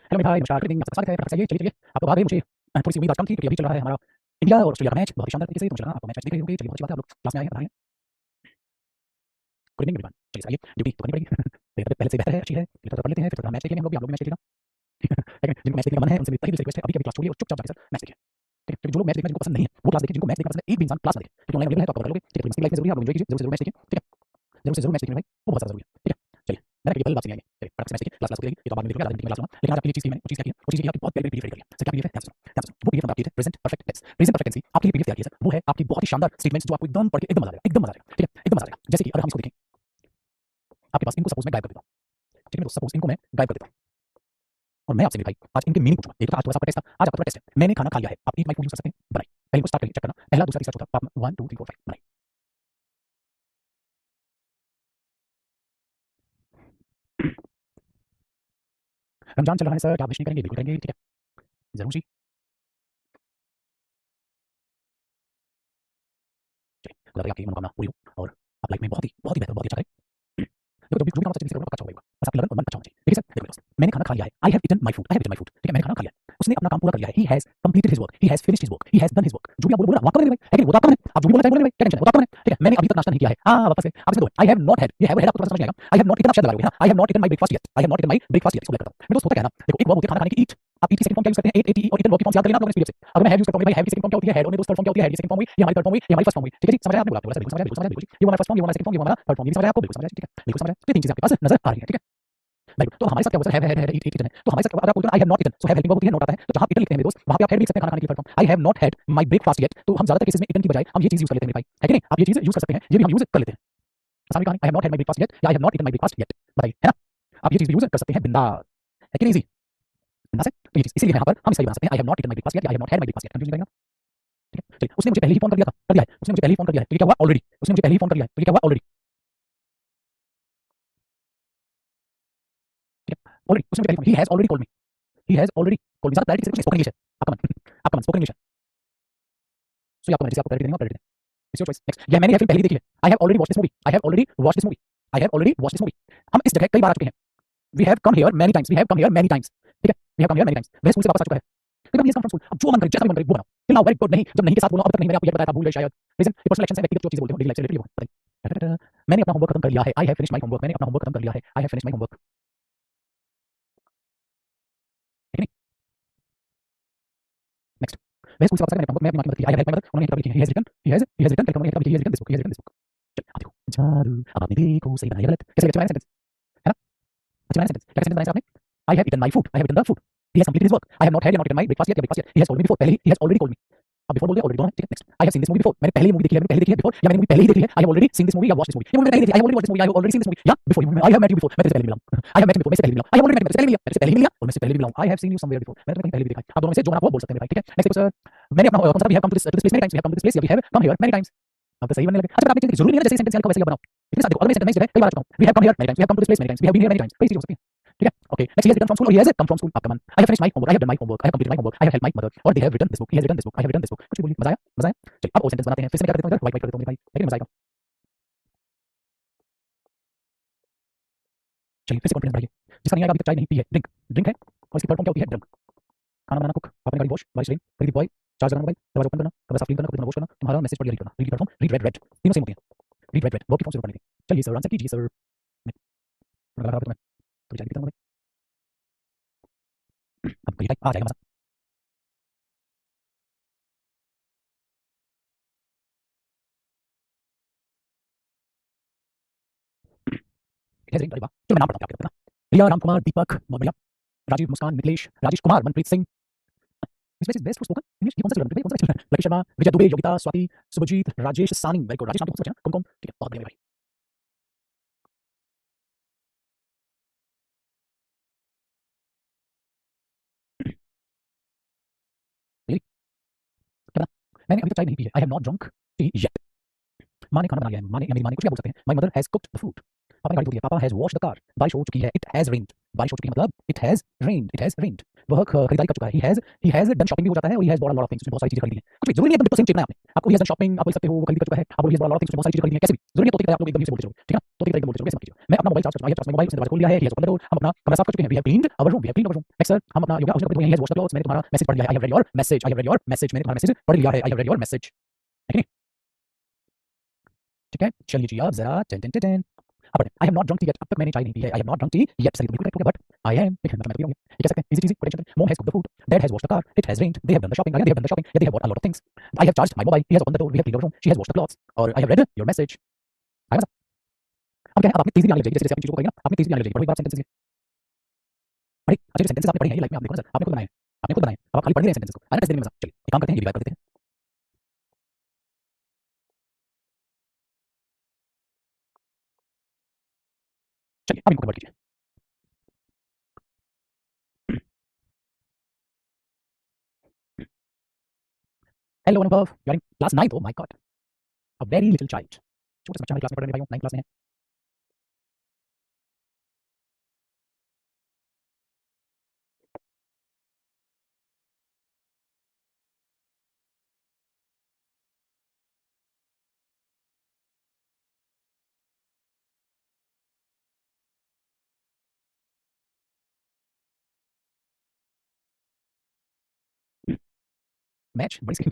हेलो मेरे भाई, नमस्कार, गुड इवनिंग, आपका स्वागत है। फटाफट से आइए, चलिए चलिए। आपको बता दें, मुझे थोड़ी सी उम्मीद आज कम थी क्योंकि अभी चल रहा है हमारा इंडिया और ऑस्ट्रेलिया का मैच बहुत ही शानदार तरीके से। तो मुझे लगा आपको मैच देख रहे होंगे। चलिए, बहुत अच्छी बात है, आप लोग क्लास में आए हैं, बता रहे हैं। Good evening everyone. चलिए सर, आइए, ड्यूटी तो करनी पड़ेगी। तो ये पहले से बेहतर है, अच्छी है। चलिए थोड़ा पढ़ लेते हैं, फिर थोड़ा मैच देख लेंगे हम लोग भी, आप लोग भी मैच देख लेना। लेकिन जिनको मैच देखने का मन है उनसे मेरी तहे दिल से रिक्वेस्ट है, अभी के अभी क्लास छोड़िए और चुपचाप जाके सर मैच देखिए। ठीक है? क्योंकि जो लोग मैच देखना जिनको पसंद नहीं है वो क्लास देखिए, जिनको मैच देखना पसंद है एक भी इंसान क्लास ना देखे, क्योंकि ऑनलाइन अवेलेबल है तो आप कवर कर लोगे। ठीक है? थोड़ी मस्ती लाइफ में जरूरी है, आप लोग एंजॉय कीजिए, जरूर से जरूर मैच देखिए। ठीक है? जरूर से जरूर मैच देखिए भाई, वो बहुत ज़्यादा ज़रूरी है। ठीक है? चलिए, मैंने कल बात सुनी है। चलिए, फटाफट से मैच देखिए, क्लास क्लास हो जाएगी, ये तो बाद में देखिएगा, आधा घंटे में क्लास लूँगा। लेकिन आज आपके लिए चीज़ की मैंने वो चीज़ क्या की है, वो चीज़ ये है आपकी बहुत प्यारी पीडीएफ रेडी करी है। सर क्या पीडीएफ है? ध्यान से सुनो, ध्यान से सुनो। वो पीडीएफ आपकी है present perfect tense. Present perfect tense आपके लिए पीडीएफ तैयार की है सर। वो है आपकी बहुत ही शानदार स्टेटमेंट्स जो आपको एकदम पढ़ के एकदम मजा आ जाएगा, एकदम मजा आ जाएगा। ठीक है? एकदम मजा आ जाएगा। जैसे कि अगर हम इसको देखें, आपके पास इनको सपोज मैं गायब कर देता हूँ। ठीक है? तो सपोज इनको मैं गायब कर देता हूँ और मैं आपसे मेरे भाई आज इनके मीनिंग पूछूंगा। ये तो आज थोड़ा सा आपका टेस्ट था, आज आपका थोड़ा टेस्ट है। मैंने खाना खा लिया है, आप ईट माय फूड यूज कर सकते हैं, बनाइए। पहले को स्टार्ट करिए, चेक करना, पहला दूसरा तीसरा चौथा, पाप 1 2 3 4 5 बनाइए। रमजान चल रहा है सर, क्या आप विश नहीं करेंगे? बिल्कुल करेंगे। ठीक है? जरूर जी। चलिए, खुदा करे आपकी मनोकामना पूरी हो और आप लाइफ में बहुत ही बेहतर, बहुत ही अच्छा करें। देखो, जो भी काम आप सच्चे दिल से करोगे आपका अच्छा होगा। बस आपकी लगन और मन अच्छा होना चाहिए। ठीक है सर? देखो मेरे दोस्त, मैंने खाना खा लिया है। I have eaten my food, I have eaten my food. ठीक है? मैंने खाना खा लिया है। उसने अपना काम पूरा कर लिया है। He has completed his work, he has finished his work, he has done his work. जो भी आप बोलो ना, वो आपका बने भाई। है कि नहीं? वो तो आपका बने। आप जो भी बोलना चाहे बोले भाई, क्या टेंशन है? वो तो आपका बने। ठीक है? मैंने अभी तक नाश्ता नहीं किया है। हां, वापस से आप इसमें दो। आई हैव नॉट हैड, ये है आपको थोड़ा समझ में आएगा। आई हैव नॉट ईटन, आप शायद लगा लोगे। हां, I have not eaten my breakfast yet, I have not eaten my breakfast yet. इसको ब्रेक करता हूं। मेरे दोस्त, होता क्या है ना, देखो एक वर्ब होती है खाना खाने की, ईट। आप ईट की सेकंड फॉर्म क्या यूज करते हैं? एट, एट, ई और ईटन वर्ब की फॉर्म याद कर लेना आप लोगों ने इस पीडीएफ से। अगर मैं हैव यूज करता हूं भाई, हैव की सेकंड फॉर्म क्या होती है? हैड। और मेरे दोस्त थर्ड फॉर्म क्या होती है? हैड की सेकंड फॉर्म हुई, ये हमारी थर्ड फॉर्म हुई, ये हमारी फर्स्ट फॉर्म हुई। ठीक है जी? समझ आया आपने? बोला बिल्कुल समझ आया, बिल्कुल समझ आया, बिल्कुल जी। ये हमारा फर्स्ट फॉर्म, ये हमारा सेकंड फॉर्म, ये हमारा थर्ड फॉर्म। ये समझ आया आपको? बिल्कुल समझ आया। ठीक है? बिल्कुल समझ आया। तो ये तीन चीजें आपके पास नजर आ रही है। ठीक है? राइट। तो हमारे साथ क्या होता है? हैव ईट ईटन है। तो हमारे साथ अगर आप बोलते हैं I have not eaten, so have helping verb होती है, नॉट आता है। तो जहां ईटन लिखते हैं मेरे दोस्त, वहां पे आप हैड लिख सकते हैं, खाना खाने की first form. I have not had my breakfast yet. तो हम ज्यादातर केसेस में ईटन की बजाय हम ये चीज यूज कर लेते हैं मेरे भाई, है कि नहीं? आप ये चीज यूज कर सकते हैं, ये भी हम यूज कर लेते हैं। आसान कहानी, I have not had my breakfast yet या I have not eaten my breakfast yet. बताइए, है ना? आप ये चीज भी यूज कर सकते हैं बिंदास, है कि नहीं? इजी बिंदास है। तो ये चीज इसीलिए यहाँ पर हम इसका बना सकते हैं, I have not eaten my breakfast yet या I have not had my breakfast yet. Confusion करेंगे? ठीक है? चलिए, उसने मुझे पहले ही फोन कर दिया था, कर दिया है। उसने मुझे पहले ही फोन कर दिया है, तो ये क्या हुआ? ऑलरेडी। उसने मुझे पहले ही फोन कर दिया है, तो ये क्या हुआ? ऑलरेडी। ठीक है? ऑलरेडी उसने मुझे पहले ही, he has already called me, he has already called me. ज्यादा क्लैरिटी से कुछ स्पोकन इंग्लिश है। आपका मन आपका मन स्पोकन इंग्लिश है। सो ये आपका मन, जिसे आपको क्लैरिटी देंगे आप क्लैरिटी दें। It's your choice. नेक्स्ट, ये मैंने ये फिल्म पहले ही देखी है। I have already watched this movie, I have already watched this movie, I have already watched this movie. हम इस जगह कई बार आ चुके हैं। We have come here many times, we have come here many times. ठीक है? We have come here many times. वह स्कूल से वापस आ चुका है। कई बार ये कम फ्रॉम स्कूल। अब जो मन करे, जैसा भी मन करे वो बनाओ। Till now very good. नहीं, जब नहीं के साथ बोलो, अब तक नहीं, मैंने आपको ये बताया था, भूल गए शायद। रीजन, ये पर्सनल एक्शन है, व्यक्तिगत जो चीजें बोलते हो, डेली लाइफ से रिलेटेड बताइए। मैंने अपना होमवर्क खत्म कर लिया है। I have finished my homework. मैंने अपना होमवर्क खत्म कर लिया है। I have finished my homework. ठीक है नहीं? नेक्स्ट, वह स्कूल से वापस आकर मैंने अपना होमवर्क, मैं अपनी मां की मदद की। I have helped my mother. उन्होंने किताब लिखी है। He has written, he has written, कल उन्होंने किताब लिखी है। He has written this book, he has written this book. चलिए, आप देखो, जादू अब आपने देखो सही बनाया गलत। कैसे अच्छा बनाया सेंटेंस, है ना? अच्छा बनाया सेंटेंस। क्या सेंटेंस बनाया आपने? I have eaten my food, I have eaten the food, he has completed his work, I have not had या not eaten my breakfast yet या breakfast yet, he has told me before, पहले ही, he has already called me. अब before बोल दिया, already दोनों है। ठीक है? Next, I have seen this movie before, मैंने पहले ही मूवी देखी है, मैंने पहले देखी है। बिफोर या मैंने मूवी पहले ही देखी है, I have already seen this movie या वॉच दिस मूवी। ये मूवी मैंने पहले देखी, I have already watch this movie, I have already seen this movie. या before you, I have met you before, मैं तेरे से पहले मिला हूं। I have met you before, मैं से पहले मिला हूं। आई हैव ऑलरेडी मेट, मैं से पहले मिला, मैं से पहले मिला और मैं से पहले मिला हूं। I have seen you somewhere before, मैंने तुम्हें कहीं पहले भी देखा है। आप दोनों में से जो बना वो बोल सकते हैं मेरे भाई। ठीक है? नेक्स्ट देखो सर, मैंने अपना कौन सा, we have come to this place many times, we have come to this place या we have come here many times. अब तो सही बनने लगे। अच्छा, आपने जरूरी नहीं है जैसे सेंटेंस लिखा वैसे ही बनाओ। इतने सारे देखो, अगर मैं सेंटेंस जगह कई बार आ चुका हूं। We have come here many times, we have come to this place many times, we have been here many times, कई चीजें हो सकती हैं। ठीक है? Okay, next, he has returned from school और he has come from school. आपका मन, I have finished my homework, I have done my homework, I have completed my homework, I have helped my mother और they have written this book, he has written this book, I have written this book. कुछ भी बोलिए, मजा आया? मजा आया? चलिए, अब और सेंटेंस बनाते हैं। फिर से मैं क्या कर देता हूं इधर, वाइट वाइट कर देता हूं भाई, लेकिन मजा आएगा। चलिए, फिर से कॉन्फिडेंस बढ़ाइए। जिसका नहीं आएगा, अभी तक चाय नहीं पी है, ड्रिंक, ड्रिंक है। और इसकी प्लेटफॉर्म क्या होती है? ड्रिंक। खाना बनाना, कुक, पापा ने गाड़ी वॉश, बारिश रेन, खरीदी बॉय, चार्ज करना मोबाइल, दरवाजा ओपन करना, कमरा साफ क्लीन करना, कपड़े धोना, वॉश करना, तुम्हारा मैसेज पढ़ या रीड करना। Read platform, read red red, तीनों सेम होती हैं। रीड रेड रेड, वर्ब की फॉर्म से पढ़ने की। चलिए सर, आंसर कीजिए सर। थोड़ा लगा तुम्हें, थोड़ी चाय पीता हूं भाई। अब ये टाइप आ जाएगा मजा। इट हैज रिंग, अरे वाह। चलो मैं नाम पढ़ता हूं, क्या कहते हैं ना। रिया, राम कुमार, दीपक, बहुत बढ़िया। राजीव, मुस्कान, मिथिलेश, राजेश कुमार, मनप्रीत सिंह। इसमें से बेस्ट फॉर स्पोकन इंग्लिश ये कौन सा चल रहा है? कौन सा चल रहा है? लकी शर्मा, विजय दुबे, योगिता, स्वाति, सुभजीत, राजेश सानी। Very good. राजेश नाम के कौन सा बचा ना? कुमकुम। ठीक है, बहुत बढ़िया भाई। रियली? क्या बता? मैंने अभी तक चाय नहीं पी है। I have not drunk T yet. माँ ने खाना बना लिया है। माँ ने या मेरी माँ ने, कुछ भी आप बोल सकते हैं। My mother has cooked the food. पापा ने गाड़ी धो दी है। पापा हैज वॉश्ड द कार। बारिश हो चुकी है। इट हैज रेन्ड। बारिश हो चुकी है मतलब इट हैज रेन्ड वह खरीदारी कर चुका है ही हैज डन शॉपिंग भी हो जाता है और he has bot a lot of things उसने बहुत सारी चीजें खरीदी हैं कुछ भी जरूरी नहीं एकदम तो सेम चेक ना आपने आपको ही हैज डन शॉपिंग आप बोल सकते हो वो खरीद कर चुका है आप बोल he has bot a lot of things उसने बहुत सारी चीजें खरीदी हैं कैसे भी जरूरी नहीं तो आप लोग एकदम से बोलते चलोगे ठीक है ना तो एकदम बोलते चलोगे ऐसा मत कीजिए मैं अपना मोबाइल चार्ज कर चुका है मोबाइल उसने दरवाजा खोल लिया है he has open the door हम अपना कमरा साफ कर चुके हैं we have cleaned our room next sir हम अपना योगा उसने कपड़े धोए हैं he has washed the clothes मैंने तुम्हारा मैसेज पढ़ लिया है I have read your message मैंने तुम्हारा मैसेज पढ़ लिया है I have read your message है कि नहीं ठीक है चलिए जी अब जरा टेन टेन टेन अब आई have not drunk T yet अब तक मैंने चाय नहीं पी है I have not drunk T yet सही बिल्कुल करेक्ट हो गया बट आई एम मतलब मैं तो पी रहा हूँ ये कह सकते हैं इजी चीज potential mom has cooked the food dad has washed the car it has rained they have done the shopping again they have done the shopping they have bought a lot of things I have charged my mobile he has open the door we have cleaned our room she has washed the clothes और I have read your message I was अब क्या है अब आपने तेजी आने लग जाएगी जैसे जैसे अपनी चीजों को करेंगे ना आपने तेजी आने लग जाएगी पढ़ो एक बार सेंटेंस पढ़िए अच्छे जो सेंटेंसेस आपने पढ़े हैं ये लाइफ में आप देखो ना सर आपने खुद बनाए अब आप खाली पढ़ नहीं रहे सेंटेंस को आना टेस्ट देने में मजा चलिए एक काम करते हैं ये रिवाइज कर देते हैं चलिए अब इनको कन्वर्ट कीजिए hello Anubhav you are in class 9 oh my God a very little child छोटे से बच्चा हमारी क्लास में पढ़ने भाइयों 9 क्लास में है मैच बड़ी स्क्रीन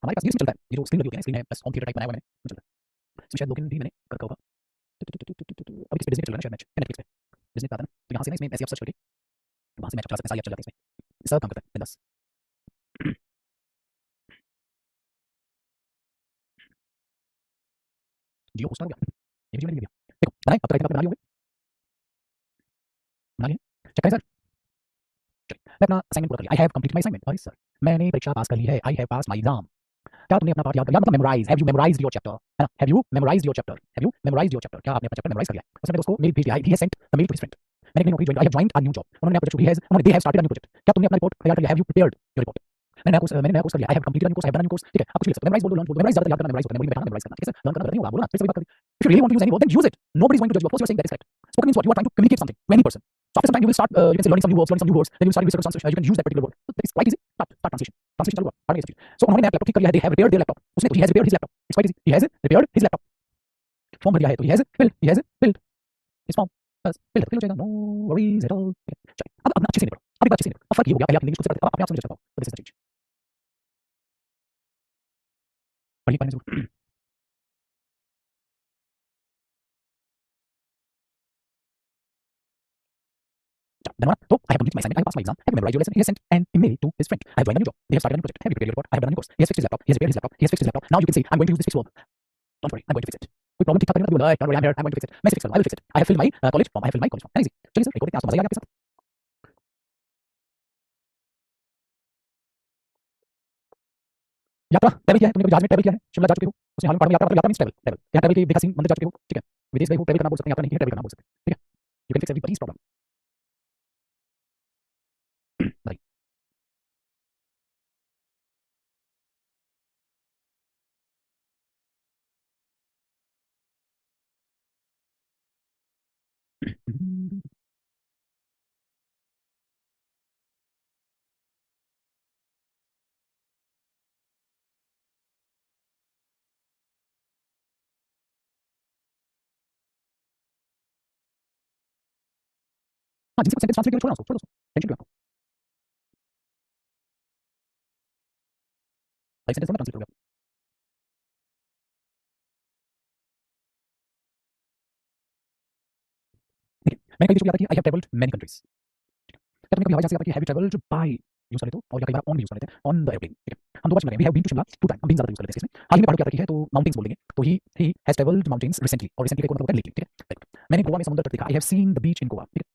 हमारे पास ये चलता है ये जो स्क्रीन लगी होती है ना स्क्रीन है प्लस होम थिएटर टाइप बनाया हुआ मैंने चलता है इसमें शायद लोगिन भी मैंने कर रखा होगा अभी किस पे डिज्नी पे चल रहा है शायद मैच नेटफ्लिक्स पे डिज्नी पे आता है ना तो यहाँ से ना इसमें ऐसे आप सर्च करके वहाँ से मैच चला सकते हैं सारी ऐप चल जाती है इसमें सब काम करता है बिंदास जियो हॉटस्टार हो गया ये भी मैंने ले लिया देखो बनाए अब तक आइटम आपने बना लिए होंगे बना लिए चेक करें सर मैं अपना असाइनमेंट पूरा कर लिया I have complete my assignment अरे सर मैंने परीक्षा पास कर ली है I have pass my exam क्या तुमने अपना पाठ याद कर लिया मतलब memorise have you memorised your chapter है ना have you memorised your chapter क्या आपने अपना चैप्टर मेमोराइज कर लिया उसने उसको मेल भेज दिया he has sent the mail to his friend मैंने नौकरी join I have joined a new job उन्होंने प्रोजेक्ट ही हैज उन्होंने they have started a new project क्या तुमने अपना रिपोर्ट तैयार कर लिया have you prepared your report मैंने नया कोर्स कर लिया I have completed a new course I have done a new course ठीक है आप कुछ भी लिख सकते हो मेमोराइज बोल दो लर्न मेमोराइज ज्यादा याद करना मेमोराइज होता है मेमोरी में बैठाना मेमोराइज करना ठीक है लर्न करना नहीं होगा बोलो ना फिर से बात करें if you really want to use any word then use it nobody is going to जज you of course you are saying that is correct spoken means what you are trying to communicate something to any person so after some time you will start you can say learning some new words then you will start using circumstances you can use that particular word so that is quite easy start translation चालू हुआ पढ़ गए so उन्होंने नया laptop ठीक कर लिया है they have repaired their laptop उसने he has repaired his laptop it's quite easy he has repaired his laptop form भर दिया है तो he has filled his form बस फिल हो जाएगा नो वरीज एट ऑल चलिए अब अपना अच्छे से निपटो अब एक बार अच्छे से निपटो अब फर्क ये हो गया पहले आप इंग्लिश खुद से पढ़ते अपने आप समझ जाता हो तो दिस इज द चेंज पढ़िए पढ़ने जरूर धन्यवाद तो I have complete my assignment I pass my exam have memorised your lesson he has sent an email to his friend I have joined a new job they have started a new project have prepared your report I have done a new course he has fixed his laptop he has repaired his laptop he has fixed his laptop now you can say I am going to use this fix verb don't worry I am going to fix it कोई problem ठीक ठाक करना तो बोला don't worry I am going to fix it मैं fix करूंगा I will fix it I have filled my college form I have filled my college form easy चलिए sir recording class मजा आ गया आपके साथ यात्रा ट्रैवल किया है तुमने कभी जहाज में ट्रैवल किया है शिमला जा चुके हो उसने हाल में पढ़ा में यात्रा मतलब यात्रा मींस ट्रैवल ट्रैवल यहाँ ट्रैवल की देखा सीन मंदिर जा चुके हो ठीक है विदेश गए हो ट्रैवल करना बोल सकते हैं यात्रा नहीं है ट्रैवल करना बोल सकते हैं ठीक है you can fix everybody's problem बताइए हाँ जिनसे सेंटेंस ट्रांसलेट छोड़ना उसको छोड़ दो टेंशन क्यों आपको लाइक सेंटेंस में ट्रांसलेट करोगे देखिए मैंने कई चीज़ याद की I have travelled many countries क्या तुमने कभी हवाई जहाज से यात्रा की have you travelled by use कर लेते हो और या कई बार ऑन भी यूज कर लेते हैं ऑन द एयरप्लेन ठीक है हम दो बार चल रहे हैं we have been to Shimla two time हम बीन ज्यादा यूज कर लेते हैं इसमें हाल ही में पहाड़ों की यात्रा की है तो माउंटेन्स बोल देंगे तो he has travelled mountains recently और रिसेंटली का मतलब होता है लेटली ठीक है Very good. मैंने गोवा में समुद्र तट देखा I have seen the beach in Goa ठीक है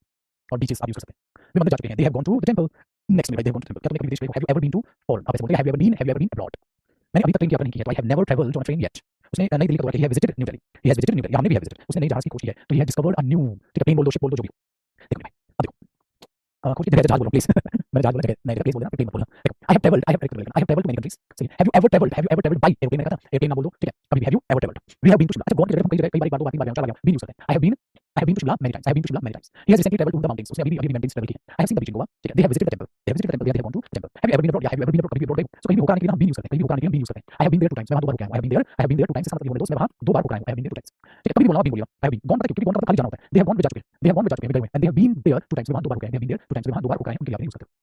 और बीचेस आप यूज कर सकते हैं वे मंदिर जा चुके हैं they have gone to the temple next में they have gone to temple क्या तुमने कभी विदेश गए हो have you ever been to foreign आप ऐसे बोलते हैं have you ever been abroad मैंने अभी तक ट्रेन की यात्रा नहीं की है तो I have never travelled on train yet उसने नई दिल्ली का दौरा किया है visited New Delhi he has visited New Delhi हमने भी हैव विजिटेड उसने नई जहाज की खोज की है तो ही हैज डिस्कवर्ड अ न्यू ठीक है प्लेन बोल दो शिप बोल दो जो भी हो देखो भाई अब देखो खोज जगह जहाज बोलो प्लीज मैंने जहाज बोला जगह नहीं प्लीज बोल देना प्लेन मत बोलना देखो I have travelled to many countries सही have you ever travelled by airplane मैंने कहा था एयरप्लेन ना बोल दो ठीक है कभी have you ever travelled we have been to Shimla अच्छा गॉन की जगह हम कई बार एक बार 2 बार 3 बार चला गया बीन यूज करते हैं I have been to Shimla many times I have been to Shimla many times he has recently travelled to the mountains उसने अभी मेंटेन्स ट्रैवल किया I have seen the beach in Goa ठीक है they have visited the temple they have visited the temple they have gone to temple have you ever been abroad या have you ever been abroad कभी abroad so कहीं भी होकर आने के लिए हम बीन यूज करते हैं कहीं भी होकर आने के लिए बीन यूज करते हैं I have been there 2 times मैं वहां 2 बार होकर आया हूं I have been there 2 times इसका मतलब ये बोलने दो मैं वहां 2 बार होकर आया हूं I have been there 2 times ठीक है कभी भी बोलना बीन बोलिए आई हैव बीन गॉन पता क्यों गॉन का खाली जाना होता है दे हैव गॉन विद जा चुके दे हैव गॉन विद जा चुके हैं and they have been there 2 times वहां 2 बार होकर आए they have been there 2 times वहां 2 बार होकर आए उनके लिए यूज करते हैं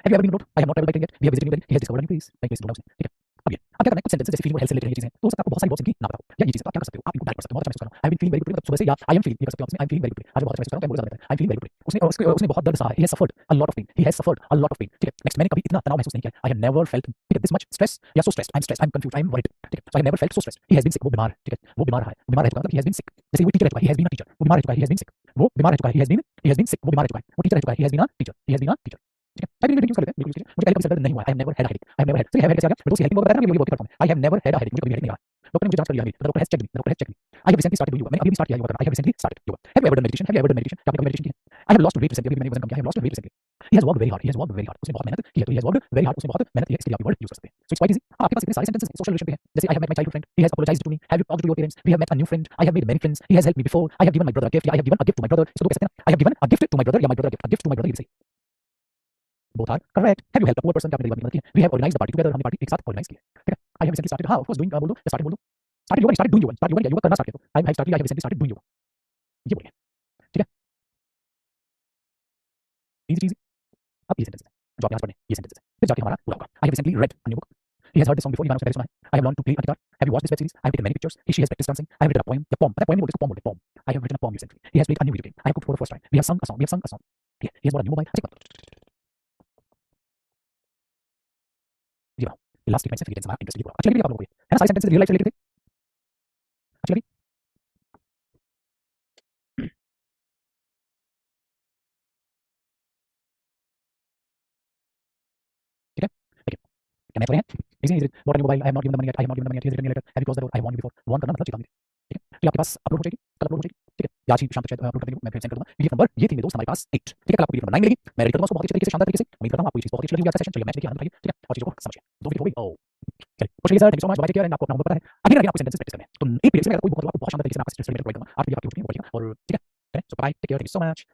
have you ever been abroad I have not travelled by train yet we have visited New Delhi he has discovered new place like place बोला उसने ठीक है अब क्या करना है कुछ सेंटेंसेस जैसे फीलिंग और हेल्थ से रिलेटेड ये चीजें तो हो सकता है आपको बहुत सारी वर्ड्स इनकी ना बताओ या ये चीजें तो आप क्या कर सकते हो आप इनको डायरेक्ट कर सकते हो बहुत अच्छा महसूस कर रहा हूं I will feel very good मतलब सुबह से या आई एम फीलिंग ये कर सकते हो आप आई एम फीलिंग वेरी गुड आज बहुत अच्छा महसूस कर रहा हूं बोल जाता है I am feeling very good उसने बहुत दर्द सहा he has suffered a lot of pain he has suffered a lot of pain ठीक है नेक्स्ट मैंने कभी इतना तनाव महसूस नहीं किया आई हैव नेवर फेल्ट ठीक है दिस मच स्ट्रेस या so stressed I am confused I am worried ठीक है so I never felt so stressed he has been sick वो बीमार ठीक है वो बीमार रहा है बीमार रह चुका मतलब ही हैज बीन सिक जैसे वो टीचर रह चुका he has been a teacher वो बीमार रह चुका ही हैज बीन सिक वो बीमार रह चुका ही हैज बीन सिक वो बीमार रह चुका है वो टीचर रह चुका है he has been a teacher he has been a teacher ठीक है आई यूज कर लेते हैं बिल्कुल मुझे पहले कभी सर दर्द नहीं हुआ I have never had a headache I have never had सही हैव हैड कैसे आ गया मैं तो हेल्पिंग बताया ना ये बोलते करता हूं I have never had a headache मुझे कभी हेडेक नहीं आया डॉक्टर ने मुझे जांच कर लिया है doctor has checked me doctor has checked me I have recently started doing yoga मैंने अभी स्टार्ट किया योगा करना I have recently started yoga have you ever done meditation have you ever done meditation क्या आपने मेडिटेशन किया I have lost weight recently अभी मैंने वजन कम किया I have lost weight recently he has worked very hard he has worked very hard उसने बहुत मेहनत की है तो he has worked very hard उसने बहुत मेहनत की है इसलिए आप ये वर्ड यूज कर सकते हैं सो इट्स क्वाइट इजी आपके पास इतने सारे सेंटेंसेस सोशल रिलेशन पे हैं जैसे I have met my childhood friend he has apologised to me have you talked to your parents we have met a new friend I have made many friends he has helped me before I have given my brother a gift I have given a gift to my brother इसको तो कह सकते हैं I have given a gift to my brother या my brother a gift to my brother ये भी सही both are correct have you helped a poor person क्या आपने गरीब आदमी की मदद की है we have organized the party together हमने पार्टी एक साथ ऑर्गेनाइज की है ठीक है I have recently started हाँ of course doing बोल दो started बोल दो started yoga started doing yoga start yoga क्या योगा करना स्टार्ट किया तो I have started I have recently started doing yoga ये बोलिए ठीक है इजी चीज अब ये सेंटेंस है जो आप यहाँ पढ़ने ये सेंटेंस है फिर जाके हमारा पूरा होगा I have recently read a new book he has heard this song before ये गाना उसने पहले सुना है I have learned to play a guitar have you watched this web series I have taken many pictures she has practiced dancing I have written a poem या poem पता है poem नहीं बोलते इसको poem बोलते हैं poem I have written a poem recently he has played a new video game I have cooked for the first time we have sung a song yeah he has bought a new mobile अच्छा जी हाँ last statement से फिर हमारा interest पूरा अच्छी लगी आप लोगों को है ना सारे सेंटेंस रियल लाइफ से रिलेटेड थे अच्छी लगी ठीक है ठीक है मैं हैं easy easy what mobile I have not given the money I have not given the money yet he later have you close the door I want you before want करना मतलब चेता मुझे ठीक है फिर आपके पास अपलोड हो जाएगी कल अपलोड हो जाएगी ठीक है आज ही शाम तक शायद अपलोड कर देंगे मैं फिर सेंड कर दूंगा पीडीएफ नंबर ये थी मेरे दोस्त हमारे पास 8 ठीक है कल आपको पीडीएफ नंबर 9 मिलेगी मैं रेडी कर दूंगा उसको बहुत अच्छे तरीके से शानदार तरीके से उम्मीद करता हूं आपको ये चीज बहुत अच्छी लगी आज का सेशन चलिए मैच देखिए आनंद उठाइए ठीक है और चीजों को समझिए 2 मिनट हो गई ओ चलिए कुछ sir thank you so much bye take care and आपको अपना होमवर्क पता है अगेन अगेन आपको सेंटेंस प्रैक्टिस करना है तो एक पीडीएफ में अगर कोई आपको बहुत शानदार तरीके से मैं आपको स्ट्रेस रिलेटेड प्रोवाइड करूंगा आप भी आपकी रुटीन को और ठीक है so bye take care thank you so much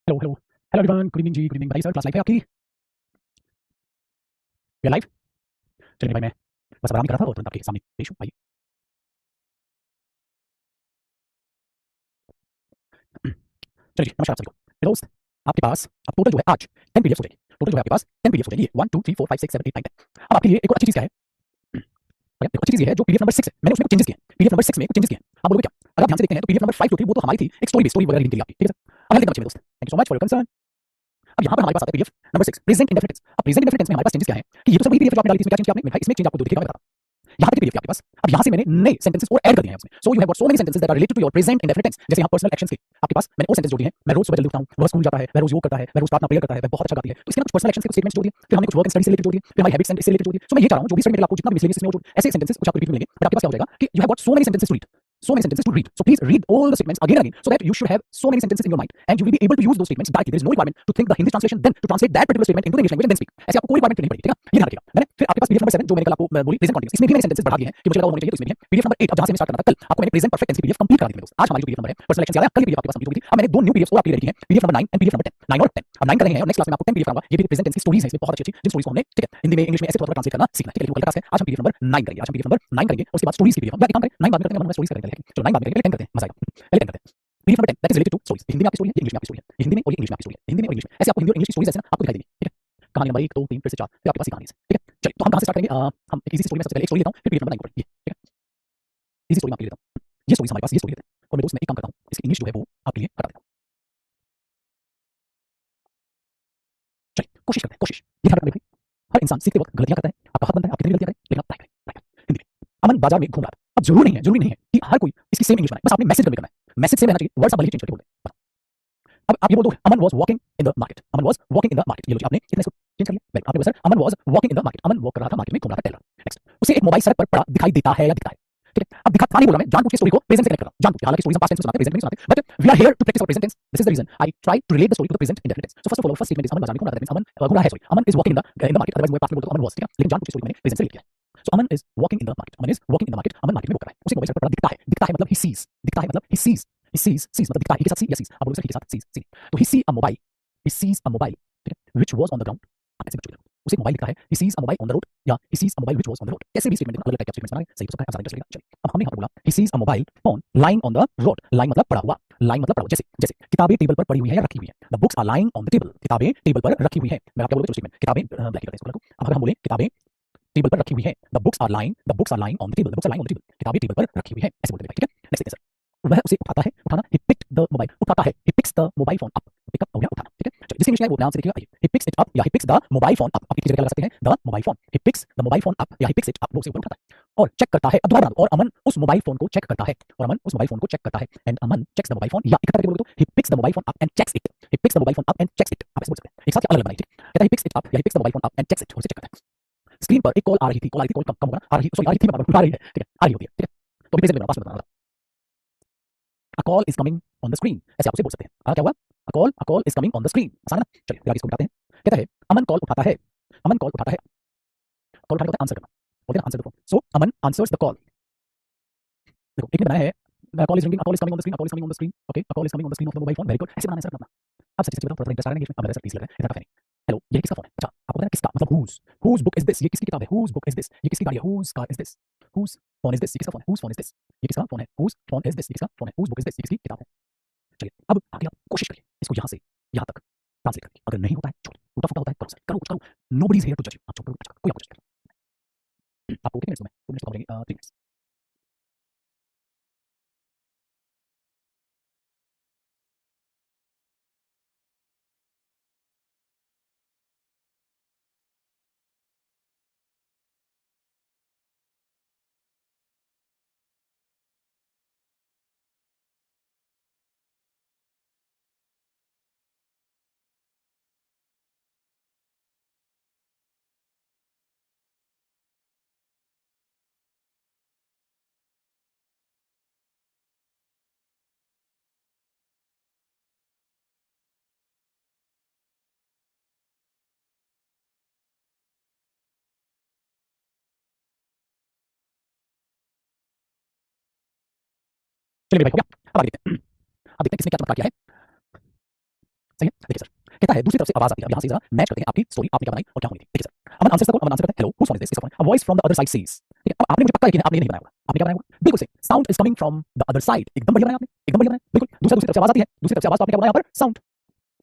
hello hello hello everyone good evening बताइए सर क्लास लाइव है आपकी वी आर लाइव चलिए भाई मैं बस आराम कर रहा था और तुरंत आपके सामने पेश हूं आइए चलिए नमस्कार सभी को मेरे दोस्त आपके पास अब टोटल जो है आज 10 पीडीएफ हो जाएगी टोटल जो है आपके पास 10 पीडीएफ हो जाएगी 1 2 3 4 5 6 7 8 9 10 अब आपके लिए एक और अच्छी चीज क्या है देखो अच्छी चीज ये है जो पीडीएफ नंबर 6 है मैंने उसमें कुछ चेंजेस किए हैं पीडीएफ नंबर 6 में कुछ चेंजेस किए हैं आप बोलोगे क्या अगर ध्यान से देखते हैं तो पीडीएफ नंबर 5 जो थी वो तो हमारी थी एक स्टोरी वगैरह लिखने के लिए आपकी ठीक है सर अब हेल्थ देखना चाहिए दोस्त thank you so much for your concern अब यहाँ पर हमारे पास आता है PDF number 6 present indefinite tense अब प्रेजेंट इंडेफिनिट टेंस में हमारे पास चेंजेस क्या है कि ये तो सब वही पीडीएफ जो आपने डाली थी इसमें क्या चेंज किया आपने इसमें चेंज आपको दो दिखेगा मैं बताता यहाँ तक पीडीएफ आपके पास। अब यहाँ से मैंने नए सेंटेंसेस और ऐड कर दिए हैं उसमें। So you have got so many sentences that are related to your present indefinite tense. जैसे यहाँ पर्सनल एक्शंस के आपके पास मैंने वो सेंटेंस जोड़ दिए हैं। मैं रोज सुबह जल्दी उठता हूँ, वह स्कूल जाता है, वह रोज योग करता है, वह रोज प्रार्थना प्रेयर करता है, वह बहुत अच्छा गाती है। तो इसके कुछ पर्सनल एक्शंस के स्टेटमेंट्स जोड़ दिए, फिर हमने कुछ वर्क एंड स्टडी से रिलेटेड जोड़ दिए, फिर हमारी हैबिट्स एंड इससे रिलेटेड जोड़ दिए। सो मैं ये चाह रहा हूँ जो भी स्टडी मटेरियल आपको जितना भी मिसलेनियस इसमें जोड़ ऐसे सेंटेंसेस कुछ आपको रिपीट मिलेंगे, बट आपके पास क्या हो जाएगा कि you have got so many sentences to read. So many sentences to read. So please read all the statements again and again, so that you should have so many sentences in your mind, and you will be able to use those statements directly. There is no requirement to think the Hindi translation, then to translate that particular statement into the English language and then speak. ऐसे आपको कोई requirement नहीं पड़ेगी, ठीक है? ये ध्यान रखिएगा। मैंने फिर आपके पास पीडीएफ नंबर 7 जो मैंने कल आपको बोली प्रेजेंट कॉन्टिन्यूस, इसमें भी मैंने सेंटेंसेस बढ़ा दिए हैं कि मुझे लगा वो होने चाहिए, तो इसमें भी है। पीडीएफ नंबर 8 अब जहां से मैं स्टार्ट करना था कल, आपको मैंने प्रेजेंट परफेक्ट टेंस की पीडीएफ कंप्लीट करा दी थी दोस्त। आज हमारी जो पीडीएफ नंबर है पर्सनल एक्शन ज्यादा कल की पीडीएफ आपके पास कंप्लीट हो गई थी। अब मैंने दो न्यू पीडीएफ और आपके लिए रेडी है, PDF number 9 and PDF number 10, 9 और 10। अब 9 करेंगे और नेक्स्ट क्लास में आपको 10 पीडीएफ कराऊंगा। ये भी प्रेजेंट टेंस की स्टोरीज है, इसमें बहुत अच्छी जिन स्टोरीज को हमने ठीक है हिंदी में इंग्लिश में ऐसे थोड़ा ट्रांसलेट करना सीखना, ठीक है? कल का क्लास है, आज हम पीडीएफ नंबर 9 करेंगे। आज हम पीडीएफ नंबर 9 करेंगे और उसके बाद स्टोरीज की पीडीएफ हम काम करें 9 बाद में करते हैं, हम स्टोरीज करेंगे। चलो 9 बाद में करेंगे, पहले 10 करते हैं, मजा आएगा। पहले 10 करते हैं। PDF number 10 that is related to stories. Hindi में आपकी स्टोरी है, इंग्लिश में आपकी स्टोरी है, हिंदी में और इंग्लिश में आपकी स्टोरी है, हिंदी में और इंग्लिश में ऐसे आपको हिंदी और इंग्लिश स्टोरीज ऐसे ना आपको दिखाई देंगी, ठीक है? कहानी नंबर 1 2 3 फिर से 4 फिर आपके पास कहानी है, ठीक है? चलिए तो हम कहां से स्टार्ट करेंगे? हम एक इजी स्टोरी में सबसे पहले एक स्टोरी लेता हूं, फिर पीडीएफ नंबर 9 पढ़ेंगे, ठीक है? इजी स्टोरी में आपके लिए लेता हूं। ये स्टोरीज हमारे पास ये स्टोरी है और मेरे दोस्त मैं एक काम करता हूं, इसकी इंग्लिश जो है वो आपके लिए हटा देता हूं। चलिए कोशिश करते हैं, कोशिश। ये ध्यान रखना भाई, हर इंसान सीखते वक्त गलतियां करता है, आपका हक बनता है, आप कितनी गलतियां करें, लेकिन आप ट्राई करें। हिंदी में अमन बाजार में घूम रहा था। अब जरूरी नहीं है कि हर कोई इसकी सेम इंग्लिश बनाए, बस आपने मैसेज कन्वे करना है, मैसेज सेम रहना चाहिए, वर्ड्स आप भले ही चेंज करके बोल दें। अब आप ये बोल दो Aman was walking in the market, Aman was walking in the market. ये लो जी, आपने इतने इसको चेंज कर लिया। वेल आपने बोला sir Aman was walking in the market, Aman walk कर रहा था मार्केट में, घूम रहा था, टेलर। नेक्स्ट उसे एक मोबाइल सड़क पर पड़ा दिखाई देता है या दिखता है, ठीक है? अब दिखा नहीं बोला मैं, जानबूझ के स्टोरी को प्रेजेंट से कनेक्ट कर रहा हूं, जानबूझ के। हालांकि स्टोरीज हम पास्ट टेंस में सुनाते हैं, प्रेजेंट में सुनाते हैं, but we are here to practise our present tense. This is the reason I try to relate the story to the present indefinite tense. So first of all first statement is Aman बाजार में घूम रहा था, that means अमन घूम रहा है, sorry Aman is walking in the market, otherwise मैं past में बोलता तो अमन वाज, ठीक है? लेकिन जानबूझ के स्टोरी मैंने प्रेजेंट से रिलेट किया है। So Aman is walking in the market, Aman is walking in the market, Aman market में वॉक कर रहा है, उसे मोबाइल सड़क पर पड़ा दिखता है, दिखता है मतलब ही सीज, दिखता है मतलब ही सीज, ही सीज मतलब दिखता है, ही के साथ सी या सीज, आप बोलो सर ही के साथ सीज, सी। तो he see a mobile, he sees a mobile, ठीक है, which was on the ground. आप कैसे बचोगे? उसे मोबाइल दिखता है, he sees a mobile on the road या he sees a mobile which was on the road. कैसे भी स्टेटमेंट देखो, अलग टाइप के स्टेटमेंट्स बनाए, सही हो सकता है, आसान चलेगा। चलिए अब हमने यहां पर बोला ही sees a mobile phone lying on the road, lying मतलब पड़ा हुआ, लाइंग मतलब पड़ा हुआ, जैसे जैसे किताबें टेबल पर पड़ी हुई है या रखी हुई है, the books are lying on the table, किताबें टेबल पर रखी हुई है। मैं आपको बोलूं स्टेटमेंट, किताबें ब्लैक करते हैं इसको, अब अगर हम बोले किताबें टेबल पर रखी हुई है, the books are lying on the table, the books are lying on the table, किताबें टेबल पर रखी हुई है, ऐसे बोलते हैं, ठीक है? नेक्स्ट सर वह उसे उठाता है, उठाना, he picked the मोबाइल, उठाता है, he picks the mobile phone up, pickup हो गया उठाना, ठीक है? चलिए जिसे इंग्लिश में वो ध्यान से देखिएगा, आइए he picks it up या he picks the mobile phone up, आप एक चीज लगा सकते हैं, the mobile phone, he picks the mobile phone up या he picks it up, वो उसे ऊपर उठाता है और चेक करता है, दोबारा और अमन उस मोबाइल फोन को चेक करता है, और अमन उस मोबाइल फोन को चेक करता है, and Aman checks the mobile phone, या इकट्ठा करके बोलोगे तो he picks the mobile phone up and checks it, he picks the mobile phone up and checks it, आप ऐसे बोल सकते हैं, एक साथ अलग अलग बनाइए, ठीक? कहता है he picks it up या he picks the mobile phone up and checks it, उसे चेक करता है। स्क्रीन पर एक कॉल आ रही थी, कॉल कम होगा ना, आ रही, सॉरी आ रही थी, आ रही है, ठीक है? आ रही होती है, ठीक है? तो अभी प्रेजेंट में पास में बताना, A call is coming on the screen, ऐसे आप उसे बोल सकते हैं। क्या हुआ? A call is coming on the screen, आसान है ना? चलिए फिर आगे इसको बताते हैं। कहता है अमन कॉल उठाता है, अमन कॉल उठाता है, कॉल उठाने का होता है आंसर करना, बोलते हैं answer the phone. So Aman answers the call. देखो एक ने बनाया है call is ringing, a call is coming on the screen, a call is coming on the screen, okay, a call is coming on the screen of the mobile phone, very good, ऐसे बनाना है sir अपना। अब सच्ची सच्ची बताओ, थोड़ा interest आ रहा है इसमें, अब मेरा सर प्लीज लग रहा है, इतना नहीं। हेलो ये किसका फोन है? अच्छा आपको पता है किसका, मतलब whose book is this, ये किसकी किताब है? whose book is this, ये किसकी गाड़ी है? whose car is this, whose phone is this, ये किसका फोन है? whose phone is this, ये किसका फोन है? whose phone is this, ये किसका फोन है? whose book is this, ये किसकी किताब है? चलिए अब आगे आप कोशिश करिए इसको यहाँ से यहाँ तक ट्रांसलेट करके, अगर नहीं होता है छोड़िए, टूटा फूटा होता है करो सर, करो कुछ करो, नोबडी इज हियर टू जज यू, आप चुप करो, अच्छा कोई आपको जज करे। आपको कितने मिनट्स में 2 मिनट्स कम लेंगे, 3 मिनट्स। चलिए भाई हो गया, अब आगे देखते हैं। अब देखते हैं किसने क्या चमत्कार किया है, सही है? देखिए सर कहता है दूसरी तरफ से आवाज आती है, अब यहाँ से जरा मैच करते हैं आपकी स्टोरी, आपने क्या बनाई और क्या हुई थी। देखिए sir Aman answers the call, Aman answer करता है hello whose phone is this, किसका फोन है? A voice from the other side says, ठीक है? अब आपने मुझे पक्का यकीन है आपने ये नहीं बनाया होगा, आपने क्या बनाया होगा? बिल्कुल सही, sound is coming from the other side, एकदम बढ़िया बनाया आपने, एकदम बढ़िया बनाया, बिल्कुल। दूसरी तरफ से आवाज आती है, दूसरी तरफ से आवाज, तो आपने क्या बनाया यहाँ पर? साउंड,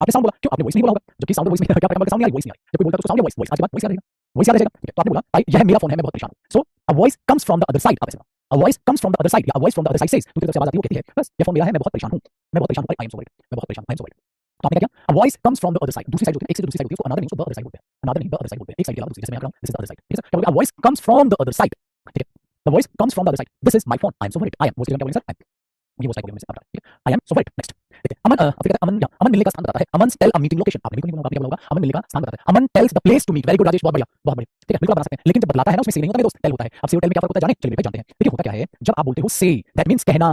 आपने साउंड बोला, क्यों आपने वॉइस नहीं बोला होगा, जबकि साउंड वॉइस में क्या पता साउंड नहीं आई, वॉइस नहीं आई, जब कोई बोलता है तो साउंड या वॉइस, वॉइस आज के बाद वॉइस याद रहेगा, वॉइस याद रहेगा, ठीक है? तो आपने बोला भाई यह मेरा फोन है, मैं बहुत परेशान हूं, so a voice comes from the other side, आप ऐसे बोला a voice comes from the other side या a voice from the other side says, दूसरी तरफ से आवाज आती है, वो कहती है बस ये फोन मेरा है, मैं बहुत परेशान हूं, मैं बहुत परेशान हूं, आई एम सो वरीड, मैं बहुत परेशान हूं, आई एम सो वरीड। तो आपने क्या किया? अ voice comes from the other side, दूसरी साइड होती है, एक से दूसरी साइड होती है, उसको अनदर नहीं, उसको द अदर साइड बोलते हैं, अनदर नहीं द अदर साइड बोलते हैं, एक साइड के अलावा दूसरी, जैसे मैं कर रहा हूं this is the other side, ठीक है सर? क्या बोला? A voice comes from the other side, ठीक है? The voice comes from the other side. This is my phone. I am so worried. I am. वो क्या बोलेंगे सर? ये वो साइड बोलेंगे sir. I am so worried. Next. ठीक है. अमन फिर कहता है अमन अमन मिलने का स्थान बताता है. अमन टेल अ मीटिंग लोकेशन. आपने बिल्कुल नहीं बोला होगा. अमन मिलने का स्थान बताता है. Aman tells the place to meet. Very good Rajesh, बहुत बढ़िया, बहुत बढ़िया. ठीक है, बिल्कुल आप बना सकते हैं. लेकिन जब बतलाता है ना उसमें से नहीं होता मेरे दोस्त, टेल होता है. अब से और टेल में क्या फर्क होता है जाने? चलिए भाई जानते हैं. देखिए होता क्या है, जब आप बोलते हो से, दैट मींस कहना.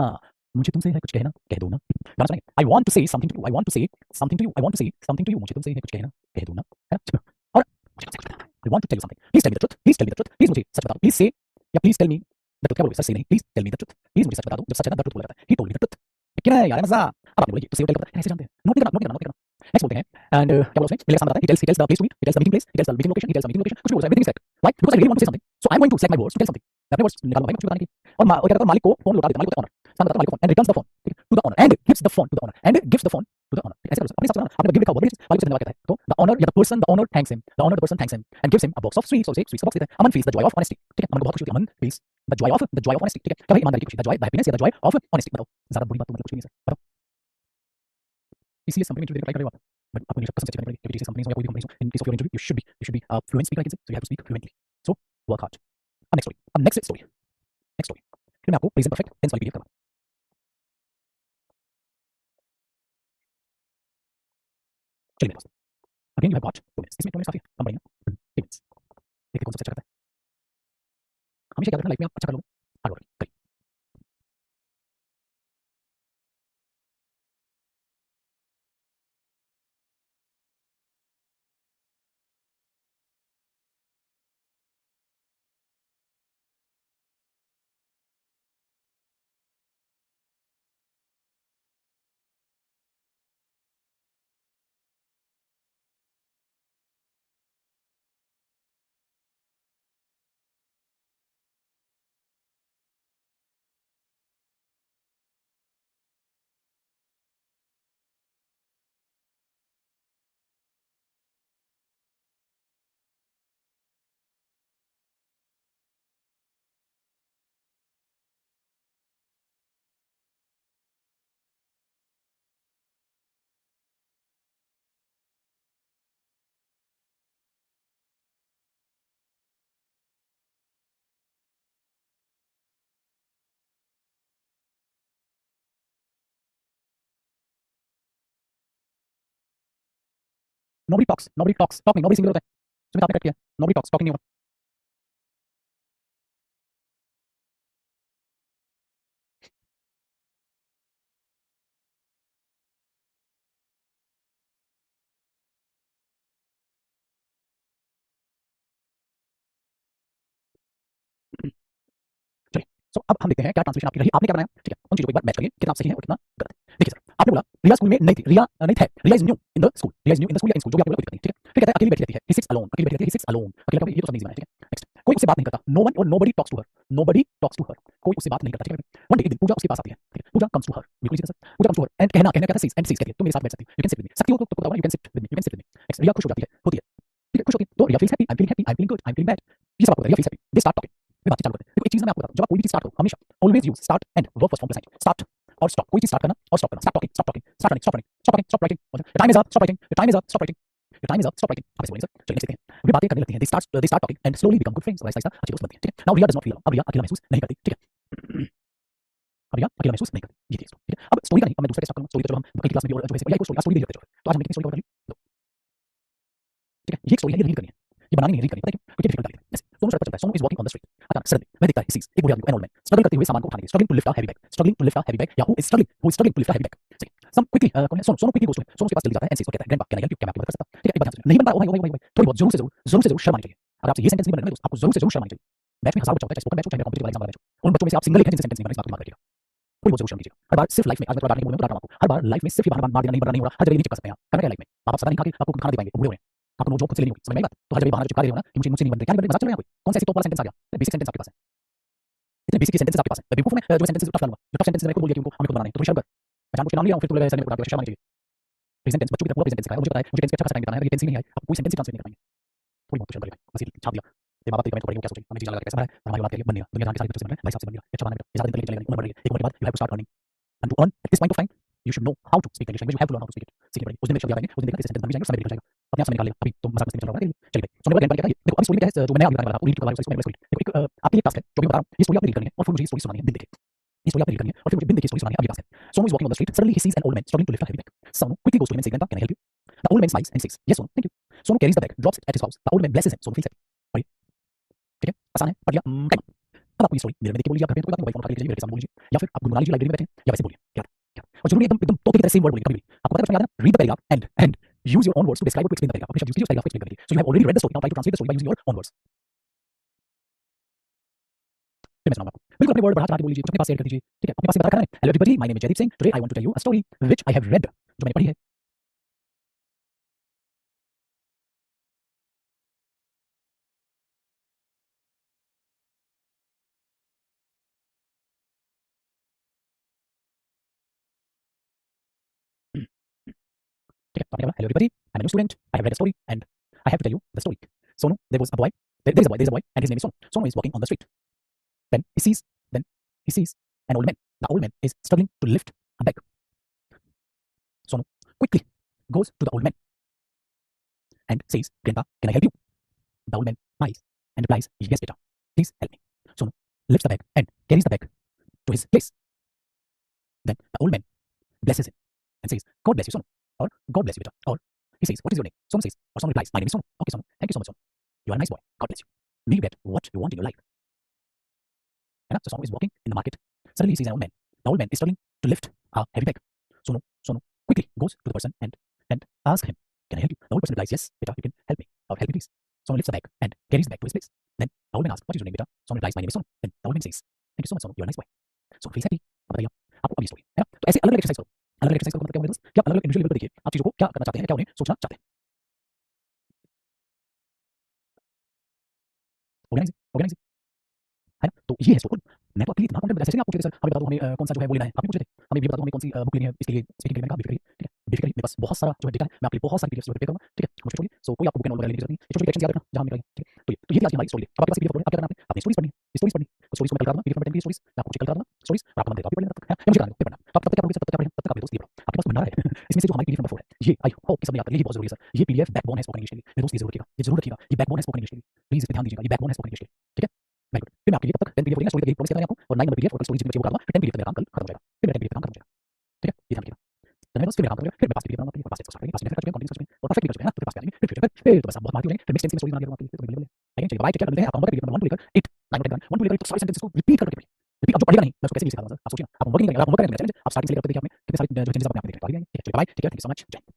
मुझे तुमसे है कुछ कहना, कह दो ना. गाना सुनिए. I want to say something to you. I want to say something to you. I want to say something to you. मुझे तुमसे है कुछ कहना, कह दो ना. है ना? और मुझे तुमसे कुछ कहना. I want to tell you something. Please tell me the truth. Please tell me the truth. Please मुझे सच बता दो. Please say या please tell me the truth. क्या बोलोगे? सच से नहीं. Please tell me the truth. Please मुझे सच बता दो. जब सच है ना, the truth बोला जाता है. He told me the truth. क्या है यार मजा. अब आपने बोला ये तो से टेल पता है. ऐसे जानते हैं. नोट नहीं करना, नोट नहीं करना. नेक्स्ट बोलते हैं एंड क्या बोला उसने? मिलने का स्थान बताता है. He tells the place to meet. He tells the meeting place. He tells the meeting location. He tells the meeting location. कुछ भी बोल सकता है. Everything is correct. Why? Because I really want to say something. So I'm going to select my words to tell something. मैं अपने words निकालूंगा भाई कुछ बताने की. और क्या कहता है मालिक को फोन लौटा देता है. मालिक को ऑनर स्थान बताता है. मालिक को and returns the phone to the owner and gives the phone to the owner and gives the phone to the owner. ऐसे करो अपने हिसाब से ना. आपने गिव लिखा हुआ है मालिक से धन्यवाद कहता है. तो द ऑनर या the person the owner thanks him. The owner the person thanks him and gives him a box of sweets. और स्वीट्स का बॉक्स देता है. Aman feels the joy of honesty. ठीक है, अमन को बहुत खुशी होती है. Aman feels the joy of honesty. ठीक है, क्या भाई ईमानदारी की खुशी. द जॉय द हैप्पीनेस या द जॉय ऑफ ऑनेस्टी. बताओ ज्यादा बुरी बात तो मतलब कुछ नहीं है सर. बताओ इसलिए कंपनी इंटरव्यू अप्लाई करेगा आप. बट आपको नहीं पसंद चाहिए क्योंकि जैसे कंपनीज हो या कोई भी कंपनीज हो, in case of your interview you should be a fluent speaker, I can say. So you have to speak fluently. So work hard. अब नेक्स्ट स्टोरी. नेक्स्ट स्टोरी फिर मैं आपको प्रेजेंट परफेक्ट टेंस वाली PDF करवा. चलिए मेरे दोस्त. Again you have got 2 minutes. इसमें 2 मिनट्स काफी कम पड़ेंगे. 3 मिनट्स. देखते कौन सबसे अच्छा करता है. हमेशा क्या करना लाइफ में आप अच्छा कर लो. हार्ड वर्क करिए. Nobody talks. Talking. Nobody single होता है. सुमित आपने कट किया. Nobody talks. Talking नहीं होगा. चलिए. सो अब हम देखते हैं क्या ट्रांसलेशन आपकी रही. आपने क्या बनाया. ठीक है, उन चीजों को एक बार मैच करिए कितना आप सही हैं और कितना गलत है. देखिए सर, आपने बोला रिया स्कूल में नहीं थी. रिया नहीं थे. Riya is new in the school. Riya is new in the school या इन स्कूल जो भी आपको कोई दिक्कत नहीं. ठीक है, फिर कहता है अकेली बैठी रहती है. He sits alone. अकेली बैठी रहती है. He sits alone. अकेला कभी ये तो सब नहीं बनाया. ठीक है, नेक्स्ट. कोई उससे बात नहीं करता. नो वन और nobody talks to her. Nobody talks to her. कोई उससे बात नहीं करता. ठीक है, वन डे एक दिन पूजा उसके पास आती है. ठीक है, पूजा कम्स टू हर. बिल्कुल इसी तरह से पूजा कम्स टू हर एंड कहना कहना कहता है सीज कहती है तुम मेरे साथ बैठ सकती हो. You can sit with me. सकती हो तो बताओ ना. You can sit with me. You can sit with me. Next. Riya खुश हो जाती है. होती है. ठीक है, खुश होती है तो Riya feels happy. I am feeling good. I am feeling bad. ये सब आपको Riya feels happy. They start talking. वे बातचीत चालू करते हैं. देखो एक चीज मैं आपको बताता हूं. जब आप कोई भी चीज स्टार्ट करो हमेशा always use start and verb first form plus eyeing. Start और स्टॉप. कोई चीज स्टार्ट करना और स्टॉप करना. Start talking, stop talking, start running, stop running, stop running, stop writing. The time is up, stop writing. The time is up, stop writing. The time is up, stop writing. आप ऐसे बोलेंगे sir. चलिए देखते हैं. वे बातें करने लगती हैं. They start talking and slowly become good friends. ऐसा अच्छे दोस्त बनते हैं. ठीक है, now Riya does not feel. अब रिया अकेला महसूस नहीं करती. ठीक है, अब रिया अकेला महसूस नहीं करती. ये चीज. ठीक है, अब स्टोरी का नहीं. अब मैं दूसरे के स्टार्ट करूंगा. स्टोरी तो जब हम कल की क्लास में भी और जो है या कोई स्टोरी रीड करते हैं. तो आज हम स्टोरी कवर कर ली. ठीक है, ये एक स्टोरी है. ये रीड करनी है. ये बनानी नहीं, रीड करनी है. पता है क्यों? क्योंकि डिफिकल्ट लगता है. जैसे सोनू सड़क पर चलता है. Sonu is walking on the street. अचानक सडनली वह देखता है सीज एक बूढ़े आदमी को, एन ओल्ड मैन, स्ट्रगल करते हुए सामान को उठाने के लिए. Struggling to lift a heavy bag. Struggling to lift a heavy bag या who is struggling to lift a heavy bag. सही. सम क्विकली कौन है? Sonu quickly goes to him. Sonu उसके पास जल्दी जाता है एंड सीज को कहता है grandpa can I help you. क्या मैं आपकी मदद कर सकता हूं? ठीक है, एक बार ध्यान से नहीं बन पा रहा. ओ भाई थोड़ी बहुत जरूर से जरूर शर्म आनी चाहिए. अगर आपसे ये सेंटेंस नहीं बन रहा है दोस्त, आपको जरूर से जरूर शर्म आनी चाहिए. बैच में हजारों बच्चा होता है, स्पोकन बैच हो चाहे कॉम्पिटिटिव वाला एग्जाम वाला बैच हो. उन बच्चों में से आप सिंगल लिखें जिन सेंटेंस नहीं बने, इस बात को मार करिएगा. थोड़ी बहुत जरूर शर्म कीजिएगा. हर बार सिर्फ लाइफ में, आज मैं थोड़ा डांटने के बोलूंगा, बताता हूं आपको. हर बार लाइफ में सिर्फ ये बहाना मार देना नहीं हो रहा. हर जगह नहीं चिपका सकते हैं. करना क्या लाइफ में? आप सदा नहीं खा के आपको खाना दे पाएंगे. बूढ़े हो रहे हैं. आपको नो जॉब खुद से लेनी होगी. समझ में आई बात? तो हर जगह बहाना चिपका दे रहे हो ना कि मुझसे नहीं बन रहे. क्या नहीं बन रहे? मजाक चल रहा है कोई? कौन सा ऐसी टॉप वाला सेंटेंस आ गया? बेसिक सेंटेंस आपके पास है. इतने बेसिक सेंटेंस आपके पास है. बेवकूफ में जो सेंटेंस टफ डालूंगा. जो टफ सेंटेंस मैंने खुद बोल दिया कि उनको हमें खुद बनाना है. तो शर्म कर. मैं जानबूझ के नाम लिया हूं फिर तू लगा ऐसा नहीं बोलता. शर्म आनी चाहिए. प्रेजेंट टेंस बच्चों की तरह पूरा प्रेजेंट सिखाया. मुझे पता है मुझे टेंस के अच्छा खासा टाइम बताना है. अगर ये टेंस ही नहीं आई आपको कोई सेंटेंस ही ट्रांसलेट नहीं कर पाएंगे. थोड़ी बहुत शर्म करिए. बस ये छाप दिया. ये मां बाप तेरे कमेंट पढ़ेंगे क्या सोचेंगे. हमें चीज लगा कैसे बना है. हमारी बात करिए बनेगा. दुनिया जान के सारी तरफ से बन रहा है. भाई साहब से बन गया. अच्छा बना है. ये सारा दिन चलेगा नहीं. उम्र बढ़ रही है. एक उम्र के बाद you have to start earning and to earn at this point of time you should know how to speak English language. You have to learn how to speak it. सीखनी पड़ेगी. उस दिन में शब्द आ जाएंगे. उस दिन देखना कैसे सेंटेंस बन भी जाएंगे. सब मेरे ख्याल से अपने आप से निकाल लेगा. अभी तो मजाक मस्ती में चल रहा है. चलिए सो मैंने प्लान किया था ये देखो, अभी स्टोरी में क्या है जो मैंने आपको बताने वाला था, वो रीड करवा रहा हूँ, इसको मैंने देखो एक आपके लिए टास्क है जो मैं बता रहा हूँ, ये स्टोरी आपने रीड करनी है और फिर मुझे ये स्टोरी सुनानी है बिन देखे। ये स्टोरी आपने रीड करनी है और फिर मुझे बिन देखे स्टोरी सुनानी है, अब ये टास्क है। Sonu is walking on the street. Suddenly he sees an old man struggling to lift a heavy bag. Sonu quickly goes to him and says, "Grandpa, can I help you?" The old man smiles and says, "Yes, Sonu, thank you." Sonu carries the bag, drops it at his house. The old man blesses him. Sonu feels happy. और ये ठीक है, आसान है, बढ़िया, time. अब आपको ये स्टोरी मिरर में देख के बोलिए, आप घर पे तो कोई बात नहीं, मोबाइल फोन उठा के लीजिए, मेरे के सामने बोलिए, या फिर आप गुनगुना लीजिए लाइब्रेरी में बैठे हैं, या वैसे बोलिए क्या क्या। और जरूरी एकदम एकदम तोते की तरह सेम वर्ड बोलिए कभी भी। आपको पता है याद है ना, read the paragraph and use your own words to describe और टू एक्सप्लेन द पैराग्राफ। अपने शब्द यूज कीजिए उस पैराग्राफ को एक्सप्लेन करने के लिए। So you have already read the story, now try to translate the story by using your own words. फिर मैं सुनाऊंगा आपको, बिल्कुल अपने वर्ड बढ़ा चढ़ा के बोल लीजिए, कुछ अपने पास शेयर कर दीजिए, ठीक है, अपने पास से बता रखा है। Hello everybody, my name is Jaydeep Singh, today I want to tell you a story which I have read, जो मैंने पढ़ी है। ठीक है, तो आपने कहा hello everybody, I am a new student, I have read a story and I have to tell you the story. Sonu, there was a boy, there is a boy and his name is Sonu. Sonu is walking on the street. Then he sees an old man. The old man is struggling to lift a bag. Sonu quickly goes to the old man and says, "Grandpa, can I help you?" The old man smiles and replies, "Yes, beta. Please help me." Sonu lifts the bag and carries the bag to his place. Then the old man blesses him and says, "God bless you, Sonu," or "God bless you, beta," or he says, "What is your name?" Sonu says, or Sonu replies, "My name is Sonu." "Okay, Sonu. Thank you so much, Sonu. You are a nice boy. God bless you. May you get what you want in your life." है ना? So Sonu is walking in the market. Suddenly he sees an old man. The old man is struggling to lift a heavy bag. Sonu quickly goes to the person and asks him, "Can I help you?" The old person replies, "Yes, beta, you can help me. Or help me, please." Sonu lifts the bag and carries the bag to his place. Then the old man asks, "What is your name, beta?" Sonu replies, "My name is Sonu." Then the old man says, "Thank you so much, Sonu. You are a nice boy." Sonu feels happy. अब बताइए आपको अब ये story है ना? तो ऐसे अलग-अलग एक्सरसाइज करो। अलग-अलग एक्सरसाइज करो मतलब क्या होगा मेरे दोस्त, कि आप अलग-अलग इंडिविजुअल लेवल पे देखिए, आप चीज़ों को क्या करना चाहते हैं, क्या उन्हें सोचना चाहते हैं। हो गया ना ईज़ी? हो गया ना ईज़ी? है ना? तो ये है स्टोरी। मैं तो आपके लिए इतना कंटेंट ऐसे नहीं आपको सर हमें बता दो, हमें कौन सा जो है वो लेना है। आप नहीं पूछ रहे थे। हमें ये बता दो हमें कौन सी बुक लेनी है इसके लिए स्पीकिंग के लिए। मैंने कहा बेफिक्र रहिए, ठीक है? बेफिक्र रहिए, मेरे पास बहुत सारा जो है डेटा है। मैं आपके लिए बहुत सारी पीडीएफ्स जो है प्रिपेयर करूँगा, ठीक है? मुझे छोड़िए। सो कोई आपको बुक एंड ऑल वगैरह लेने की जरूरत नहीं है। ये छोटी-छोटी करेक्शंस याद रखना जहाँ मिल रही है, ठीक है? तो ये थी आज की हमारी स्टोरी। अब आपके पास पीडीएफ है, अब क्या करना है आपने? अपनी स्टोरीज पढ़नी है, स्टोरीज पढ़नी है। कुछ स्टोरीज को मैं कल करा दूँगा, पीडीएफ में 10 की स्टोरीज मैं आपको कल करा दूँगा स्टोरीज, और आपका मन करेगा आप भी पढ़ लेना तब तक, है ना? या मुझे करा देना, फिर पढ़ना। तो आप तब तक क्या पढ़ोगे सर? तब तक क्या पढ़ेंगे? तब तक आप मेरे दोस्त ये पढ़ो। आपके पास भंडार है। इसमें से जो हमारी पीडीएफ नंबर 4 है, ये आई होप कि सबने याद कर लिया, ये बहुत जरूरी है सर। ये पीडीएफ बैकबोन है स्पोकन इंग्लिश के लिए। मेरे दोस्त ये जरूर रखिएगा, ये जरूर रखिएगा। ये बैकबोन है स्पोकन इंग्लिश के लिए। प्लीज इस पे ध्यान दीजिएगा, ये बैकबोन है स्पोकन इंग्लिश के लिए, ठीक है? Very good. फिर मैं आपके लिए तब तक 10 पीडीएफ हो गई ना, स्टोरी तक यही प्रॉमिस कर रहे हैं आपको, और 9 नंबर पीडीएफ और कल स्टोरीज जितनी बची है वो करा दूँगा। फिर 10 पीडीएफ मेरा काम कल खत्म हो जाएगा। फिर मेरा 10 पीडीएफ का काम खत्म हो जाएगा, ठीक है? ये ध्यान रखिएगा। तो मैं बस फिर मेरा काम खत्म हो जाएगा, फिर मैं पास्ट पीडीएफ बनाऊँगा आपके लिए, पास्ट टेंस को स्टार्ट करेंगे, पास्ट इंडेफिनिट कर चुके हैं, कंटीन्यूअस कर चुके हैं और परफेक्ट भी कर चुके हैं ना, तो फिर पास्ट पे आ जाएंगे, फिर फ्यूचर पर, फिर तो बस आप बहुत मार्क हो जाएंगे। फिर नेक्स्ट टेंस की स्टोरीज बना दिया करूँगा आपके लिए, तो बिल्कुल है चलिए बाय, टेक केयर, मिलते हैं। आप पीडीएफ नंबर 1 को लेकर 8 9 और 10 1 को लेकर तो सारे सेंटेंसेस को रिपीट करके पढ़िए। रिपीट, अब जो पढ़ेगा नहीं मैं उसको कैसे नहीं सिखाता सर, आप सोचिए ना, आप होमवर्क नहीं करेंगे, आप होमवर्क करेंगे चैलेंज, आप स्टार्टिंग से लेकर देखिए आपने कितने सारे जो चेंजेस अपने आप में देख रहे हैं, ठीक है? चलिए bye, take care, thank you so much, जय हिंद।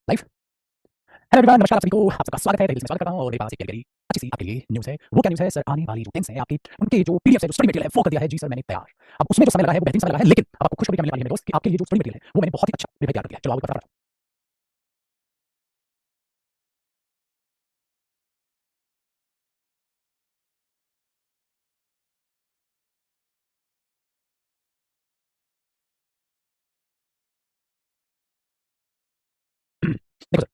लाइव। हेलो एवरीवन, नमस्कार आप सभी को, आप सबका स्वागत है। मैं स्वागत करता हूँ और मेरे पास एक वेरी अच्छी सी आपके लिए न्यूज़ है। वो क्या न्यूज़ है सर? आने वाली जो टेंस है आपकी, उनके जो पीडीएफ है, जो स्टडी मटेरियल है, वो कर दिया है जी सर मैंने तैयार। अब उसमें जो समय लगा है वो बेहतरीन समय लगा है, लेकिन अब आपको खुशखबरी क्या मिलने वाली है मेरे दोस्त कि आपके लिए जो स्टडी मटेरियल है वो मैंने बहुत ही अच्छा प्रिपेयर तैयार कर दिया है। चलो आगे बताता हूँ। देखो सर,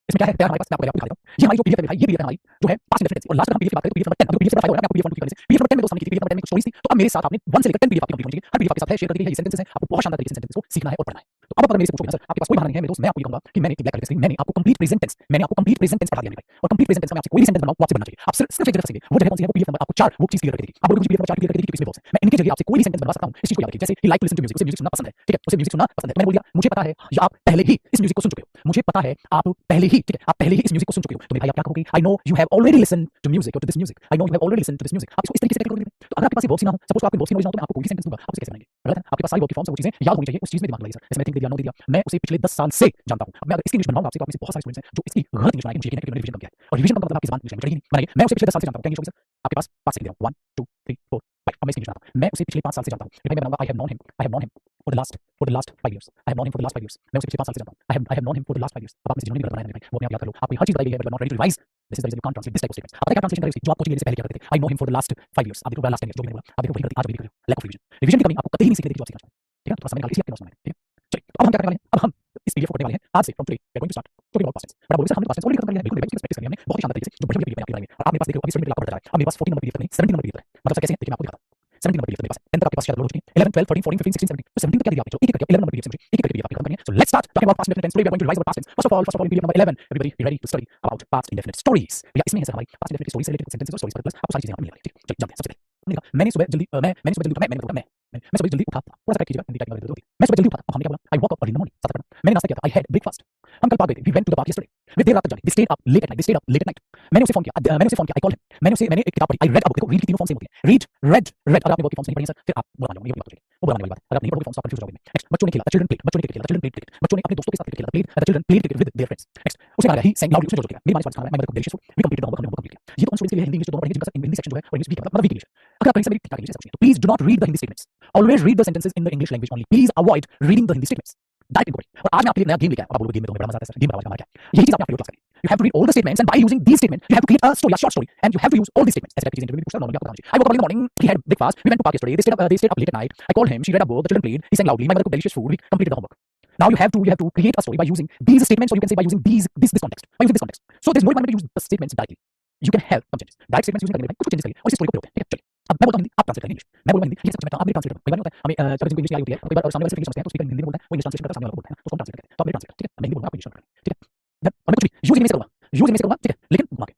इसमें क्या है तैयार हमारे पास, मैं आपको पहले आपको दिखा देता हूँ। ये हमारी जो पीडीएफ है भाई, ये पीडीएफ है हमारी जो है पास्ट इंडेफिनिट टेंस। और लास्ट में हम पीडीएफ की बात करें तो पीडीएफ नंबर 10, अब पीडीएफ नंबर 5 हो रहा है, आपको पीडीएफ 1 करने से पीडीएफ नंबर 10 में दोस्त हमने की थी, पीडीएफ नंबर 10 में कुछ स्टोरीज थी। तो अब मेरे साथ आपने 1 से लेकर 10 पीडीएफ आपकी कंप्लीट होनी चाहिए। हर पीडीएफ आपके साथ है, शेयर कर दी है, ये सेंटेंसेस हैं, आपको बहुत शानदार तरीके से सेंटेंसेस को सीखना है और पढ़ना है। तो अब आप अगर मेरे से पूछोगे ना सर, आपके पास कोई बहाना नहीं है मेरे दोस्त, मैं आपको ये कहूंगा कि मैंने एक ब्लैक कलर स्क्रीन, मैंने आपको कंप्लीट प्रेजेंट टेंस, मैंने आपको कंप्लीट प्रेजेंट टेंस पढ़ा दिया मेरे भाई। और कंप्लीट प्रेजेंट टेंस में आपसे कोई भी सेंटेंस बनाओ वो आपसे बनना चाहिए। आप सिर्फ एक जगह फंसेंगे, वो जगह कौन सी है? वो पीडीएफ नंबर आपको 4 वो चीज क्लियर करके देगी। आप बोलोगे मुझे पीडीएफ नंबर 4 क्लियर करके देगी, किसमें बॉक्स है? मैं इनकी जगह आपसे कोई भी सेंटेंस बनवा सकता हूं। इस चीज को याद रखिए। जैसे he like to listen to music, उसे म्यूजिक सुनना पसंद है, ठीक है? उसे म्यूजिक सुनना पसंद है। तो मैंने बोल दिया मुझे पता है या आप पहले ही इस म्यूजिक को सुन चुके हो, मुझे पता है आप पहले ही, ठीक है, आप पहले ही इस म्यूजिक को सुन चुके हो। तो मेरे भाई आप क्या कहोगे? I know you have already listened to music और to this music, I know you have already listened to this music. आप इसको इस तरीके से करोगे। तो अगर आपके पास ये वर्ब्स ही ना हो, सपोज आपके वर्ब्स ही नॉलेज ना हो, तो मैं आपको कोई भी सेंटेंस दूंगा, आप उसे कैसे बनाएंगे? गलत है। आपके पास सारी वर्ब की फॉर्म्स, वो चीजें याद होनी चाहिए, उस चीज में दिमाग लगाइए सर। जैसे मैं थिंक दे दिया, नो दे दिया, मैं उसे पिछले 10 साल से जानता हूं। अब मैं अगर इसकी इंग्लिश बनवाऊंगा आपसे, तो आप में से बहुत सारे स्टूडेंट्स हैं जो इसकी गलत इंग्लिश बनाएंगे, मुझे यकीन है कि मैंने रिवीजन कम किया है। और रिवीजन का मतलब आपकी ज़बान इंग्लिश लैंग्वेज नहीं बनाइए। मैं उसे पिछले 10 साल से जानता हूँ। क्या इंग्लिश होगी सर? आपके पास 5 सेकंड दे रहा हूँ, 1 2 3 4 5। अब मैं इसकी इंग्लिश बनाता हूँ। मैं उसे पिछले 5 साल से जानता हूँ। फिर मैं बनाऊंगा I have known him, I have known him for the last 5 years, I have known him for the last 5 years. मैं उसे पिछले 5 साल से जानता हूँ। I have known him for the last 5 years. अब आपने जिन्होंने गलत बनाया है मेरे भाई, वो अपने आप याद कर लो। आपको हर चीज बताई गई है, but not ready to revise. This is the reason you can't translate this type of statements. आप पता है क्या ट्रांसलेशन करें उसकी, जो आप कुछ देर से पहले क्या करते थे? I know him for the last 5 years. आप देखो लास्ट 10 इयर्स जो मैंने बोला, आप देखो वही गलती आज भी लिख रहे हो। Lack of revision. रिवीजन की कमी आपको कतई नहीं सीखने देगी जो आप सीखना चाहते हैं। ठीक है? थोड़ा समय निकालिए, इसलिए आपके नोट्स बनाए। ठीक है? चलिए, तो अब हम क्या करने वाले हैं? अब हम इस पीडीएफ को करने वाले हैं आज से, from today we are going to start talking about past tense. But आप बोलोगे सर हमने पास्ट टेंस ऑलरेडी खत्म कर लिया है। बिल्कुल नहीं भाई, प्रैक्टिस कर लिया हमने बहुत ही शानदार तरीके से, जो बढ़िया पीडीएफ आपके बनाएंगे। और आप मेरे पास देख रहे हो अभी स्टडी आपको बढ़ता जा रहा है। अब मेरे पास 14 नंबर पीडीएफ नहीं, 17 नंबर पीडीएफ है। मतलब सर कैसे है? देखिए मैं आपको दिखाता हूँ। 17 नंबर पीडीएफ मेरे पास है। 10 तक आपके पास शायद लोड हो चुकी है। 11 12 13 14 15 16 17। तो 17 तक क्या दिया आपने? चलो एक एक करके 11 नंबर पीडीएफ से मुझे एक एक करके पीडीएफ आपकी खत्म करनी है। So let's start talking about past indefinite tense. Today we are going to revise about past tense. First of all in pdf number 11, everybody be ready to study about past indefinite stories। भैया इसमें है sir हमारी past indefinite story से related sentences और stories पर plus आपको सारी चीजें यहाँ पे मिलने वाली है। ठीक है? चलिए जानते हैं। सबसे पहले हमने कहा मैंने सुबह जल्दी मैंने सुबह जल्दी उठा। मैं सुबह जल्दी उठा था। थोड़ा सा टाइप कीजिएगा, हिंदी टाइप में होती है। मैं सुबह जल्दी उठा था। अब हमने क्या बोला? I woke up early in the morning. साथ करना। मैंने नाश्ता किया था। I had breakfast. हम कल पार्क गए थे। We went to the park yesterday. वे देर रात तक जागे। They stayed up late at night. They stayed up late at night. मैंने उसे फोन किया। I called him. मैंने एक किताब पढ़ी। I read a book. देखो रीड की तीनों फॉर्म सेम होती है। Read red red. अगर आपने वर्ब की फॉर्म्स नहीं पढ़ी है सर, फिर आप बुरा मान जाओगे, ये वाली बात होगी। वो बुरा मानने वाली बात है। अगर आप नहीं पढ़ोगे फॉर्म्स, आप कंफ्यूज हो जाओगे। नेक्स्ट, बच्चों ने खेला। The children played. बच्चों ने क्रिकेट खेला। The children played cricket. बच्चों ने अपने दोस्तों के साथ क्रिकेट खेला। Played the children played cricket with their friends. Next, उसे गाना ही sang loudly। उसने जोर जोर किया। मेरी माँ ने स्वादिष्ट खाना बनाया। मैं मतलब delicious food. We completed the homework. हमने होमवर्क कंप्लीट किया। ये तो उन स्टूडेंट्स के लिए हिंदी इंग्लिश दोनों पढ़ेंगे जिनका हिंदी सेक्शन जो है और इंग्लिश वीक है, मतलब वीक इंग्लिश है। अगर आप कहीं से मेरी ठीक-ठाक इंग्लिश है तो please do not read the Hindi statements. Always read the sentences in the English language only. Please avoid reading the Hindi statements. Direct इनको पढ़िए। और आज मैं आपके लिए नया गेम लेके आया हूं। अब आप बोलोगे गेम में तो बड़ा मजा आता है सर। गेम बड़ा मजा क्या? यही चीज आपने अपनी क्लास करनी है। You have to read all the statements and by using these statements you have to create a story, a short story, and you have to use all these statements. ऐसे टाइप की चीजें interview में पूछता है, normally आपको बताना चाहिए। I woke up early in the morning, he had breakfast, we went to park yesterday, they stayed up late at night, I called him, she read a book, the children played, he sang loudly, my mother cooked delicious food, we completed the homework. Now you have to create a story by using these statements, or you can say by using this context, by using this context. So there's no requirement to use the statements directly. You can have some changes. Direct statements using करने में कुछ changes करिए और इस story को फिर होते हैं। ठीक है? चलिए, अब मैं बोलता हूँ हिंदी, आप ट्रांसलेट करेंगे इंग्लिश। मैं बोलूंगा हिंदी, ये सब समझता हूँ, आप मेरे ट्रांसलेट करो। कई बार होता है हमें जब किसी को इंग्लिश नहीं आई होती है, तो कई बार सामने वाले से इंग्लिश समझते हैं, तो स्पीकर हिंदी में बोलता है, वो इंग्लिश ट्रांसलेट करता है, सामने वाला बोलता है ना, तो उसको हम ट्रांसलेट करते हैं। तो आप मेरे ट्रांसलेट करें। ठीक है? मैं हिंदी बोलूंगा, आप इंग्लिश ट्रांसलेट करें। ठीक है? मैं कुछ भी यूज इनमें से करूंगा, ठीक है? लेकिन घुमा के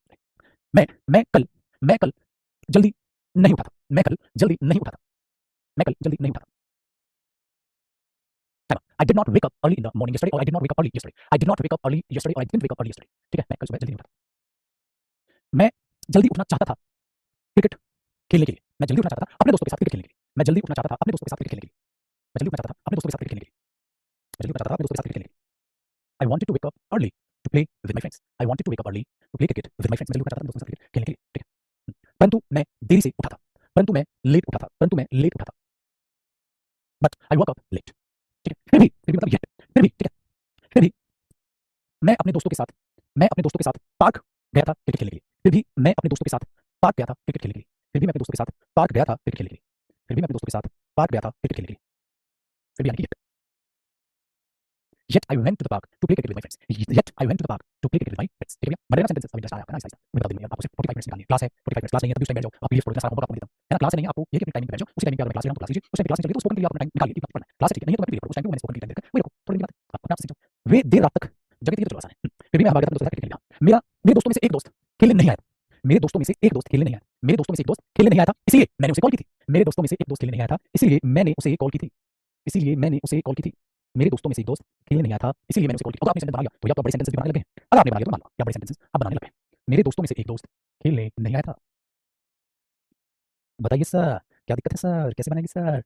मैं कल जल्दी नहीं उठा था। मैं कल जल्दी नहीं उठा था। मैं कल जल्दी नहीं उठा था। है ना? I did not wake up early in the morning yesterday, or I did not wake up early yesterday. I did not wake up early yesterday, or I didn't wake up early yesterday. ठीक है? मैं कल सुबह जल्दी नहीं उठा था। मैं जल्दी उठना चाहता था क्रिकेट खेलने के लिए। मैं जल्दी उठना चाहता था अपने दोस्तों के साथ क्रिकेट खेलने के लिए। मैं जल्दी उठना चाहता था अपने दोस्तों के साथ क्रिकेट खेलने के लिए। मैं जल्दी उठना चाहता था अपने दोस्तों के साथ क्रिकेट खेलने के लिए। मैं जल्दी उठना चाहता था अपने दोस्तों के साथ क्रिकेट खेलने के लिए। I wanted to wake up early to play with my friends. I wanted to wake up early to play cricket with my friends. मैं जल्दी उठना चाहता था अपने दोस्तों के साथ क्रिकेट खेलने के लिए। ठीक है? परंतु मैं देरी से उठा था। परंतु मैं लेट उठा था। But I woke up late. ठीक है? फिर भी मतलब yet, फिर भी, ठीक है? फिर भी मैं अपने दोस्तों के साथ पार्क गया था क्रिकेट खेलने के लिए। फिर भी मैं अपने दोस्तों के साथ पार्क गया था क्रिकेट खेलने के लिए। फिर भी मैं अपने दोस्तों के साथ पार्क गया था क्रिकेट खेलने के लिए। फिर भी मैं अपने दोस्तों के साथ पार्क गया था क्रिकेट खेलने के लिए। फिर भी यानी कि yet I went to the park to play cricket with my friends. Yet I went to the park to play cricket with my friends. ठीक है भैया? मजेदार सेंटेंस अभी जस्ट आया आपका ना ऐसा। मैं बता दूं आपको सिर्फ 45 मिनट्स निकालनी है। क्लास है 45 मिनट्स, क्लास नहीं है तब उस टाइम बैठ जाओ। आप पीडीएफ पढ़ो, सारा होमवर्क आपको देता हूं। है ना? क्लास नहीं है आपको ये कि अपनी टाइमिंग पे बैठ जाओ। उसी टाइमिंग पे अगर क्लास लेना तो क्लास लीजिए। उस टाइम क्लास नहीं चली तो स्पोकन के लिए अपना टाइम निकालिए, पढ़ना है। क्लास है ठीक है? नहीं है तो मैं पीडीएफ पढ़ो। उस टाइम पे मैंने स्पोकन के टाइम देखा। वही रखो, थोड़ी बात है। आप अपने आप से सीख जाओ। वे देर रात तक जगह थी तो चलो आसान है। फिर भी मैं हमारे दोस्तों के साथ क्रिकेट खेलने गया। मेरे दोस्तों में से एक दोस्त खेलने नहीं आया। मेरे दोस्तों में से एक दोस्त खेलने नहीं आया। मेरे दोस्तों में से एक दोस्त खेलने नहीं आया था, इसलिए मैंने उसे कॉल की थी। मेरे दोस्तों में से एक दोस्त खेलने नहीं आया था, इसलिए मैंने उसे कॉल की थी। इसीलिए मैंने उसे कॉल की थी। मेरे दोस्तों में से एक दोस्त खेलने नहीं आया था, इसीलिए मैंने उसे कॉल की। अगर आपने सेंटेंस बना लिया तो या तो आप बड़े सेंटेंस भी बनाने लगे हैं। अगर आपने बना लिया तो मान लो या बड़े सेंटेंसेस आप बनाने लगे हैं। मेरे दोस्तों में से एक दोस्त खेलने नहीं आया था। बताइए सर, क्या दिक्कत है सर? कैसे बनाएंगे sir?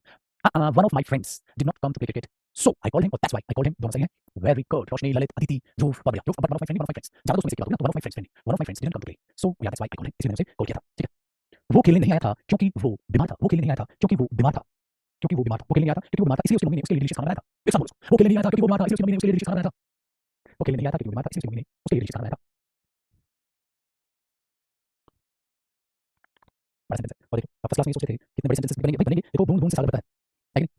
One of my friends did not come to play cricket, so I called him, और that's why I called him. दोनों सही है। वेरी गुड रोशनी ललित अदिति ध्रुव बढ़िया Dhruv one of my friend one of my friends ज्यादा दोस्तों में से one of my friends one of my friends didn't come today so या that's why I call him, इसलिए मैंने उसे कॉल किया था। ठीक है, वो खेलने नहीं आया था क्योंकि वो बीमार था, वो खेलने नहीं आया था क्योंकि वो बीमार था, क्योंकि वो बीमार था, वो खेलने नहीं आया था क्योंकि वो बीमार था, इसलिए उसकी मम्मी ने उसके लिए डिलीशियस खाना बनाया था। एक साथ बोलो, वो खेलने नहीं आया था क्योंकि वो बीमार था, इसलिए उसकी मम्मी ने उसके लिए डिलीशियस खाना बनाया था। वो खेलने नहीं आया था क्योंकि वो बीमार था, इसलिए उसकी मम्मी ने उसके लिए डिलीशियस खाना बनाया था। बड़ा सेंटेंस है। और देखो फर्स्ट क्लास में सोचते थे कितने बड़े सेंटेंस बनेंगे, भाई बनेंगे, देखो बूंद बूंद से सागर भरता है कि नहीं?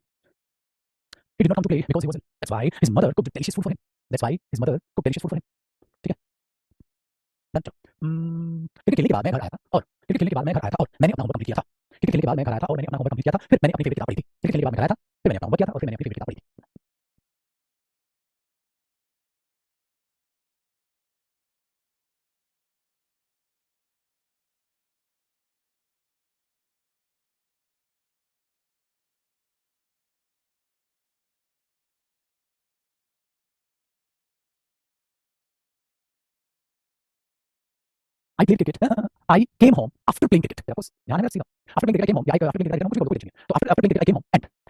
He did not come to play because he was ill. That's why his mother cooked delicious food for him. That's why his mother cooked delicious food for him. ठीक है, डन चलो। क्रिकेट खेलने के बाद मैं घर आया था और क्रिकेट खेलने के बाद मैं घर आया था और मैंने अपना होमवर्क कंप्लीट किया था। क्रिकेट खेलने के बाद मैं घर आया था और मैंने अपना होमवर्क कंप्लीट किया था, फिर मैंने अपनी फेवरेट किताब पढ़ी थी। क्रिकेट खेलने के बाद मैं घर आया था, फिर मैंने अपना होमवर्क किया था और फिर मैंने अपनी फेवरेट किताब पढ़ी थी। I played cricket. I came home after playing cricket. Of course, ध्यान है सीधा। After playing cricket, I came home. After playing cricket, I came home. कुछ भी तो after playing cricket, I came home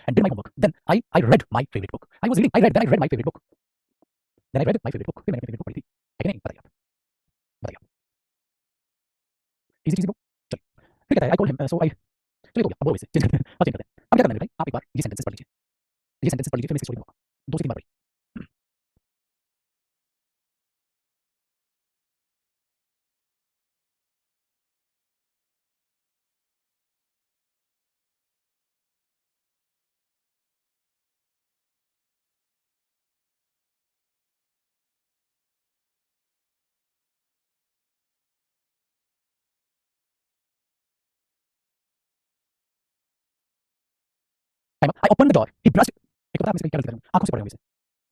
and did my homework. Then I read my favorite book. I was reading. I read my favorite book. Then I read my favorite book. फिर मैंने अपनी favorite book पढ़ी थी। है कि नहीं? बताइए आप। बताइए आप। Easy book. चलिए। फिर कहता है I called him. So I चलिए हो गया। अब बोलो इसे चेंज करते हैं। अब चेंज करते हैं। अब क्या करना है भाई? आप एक बार ये सेंटेंसेस पढ़ लीजिए। ये सेंटेंसेस पढ़ लीजिए फिर मैं इसे स्टोरी दूंगा। 2 से 3 बार पढ़िए। Time up. I opened the door. He brushed. एक पता है आप इसमें क्या गलती कर रहे हो? आंखों से पढ़ रहे हो इसे।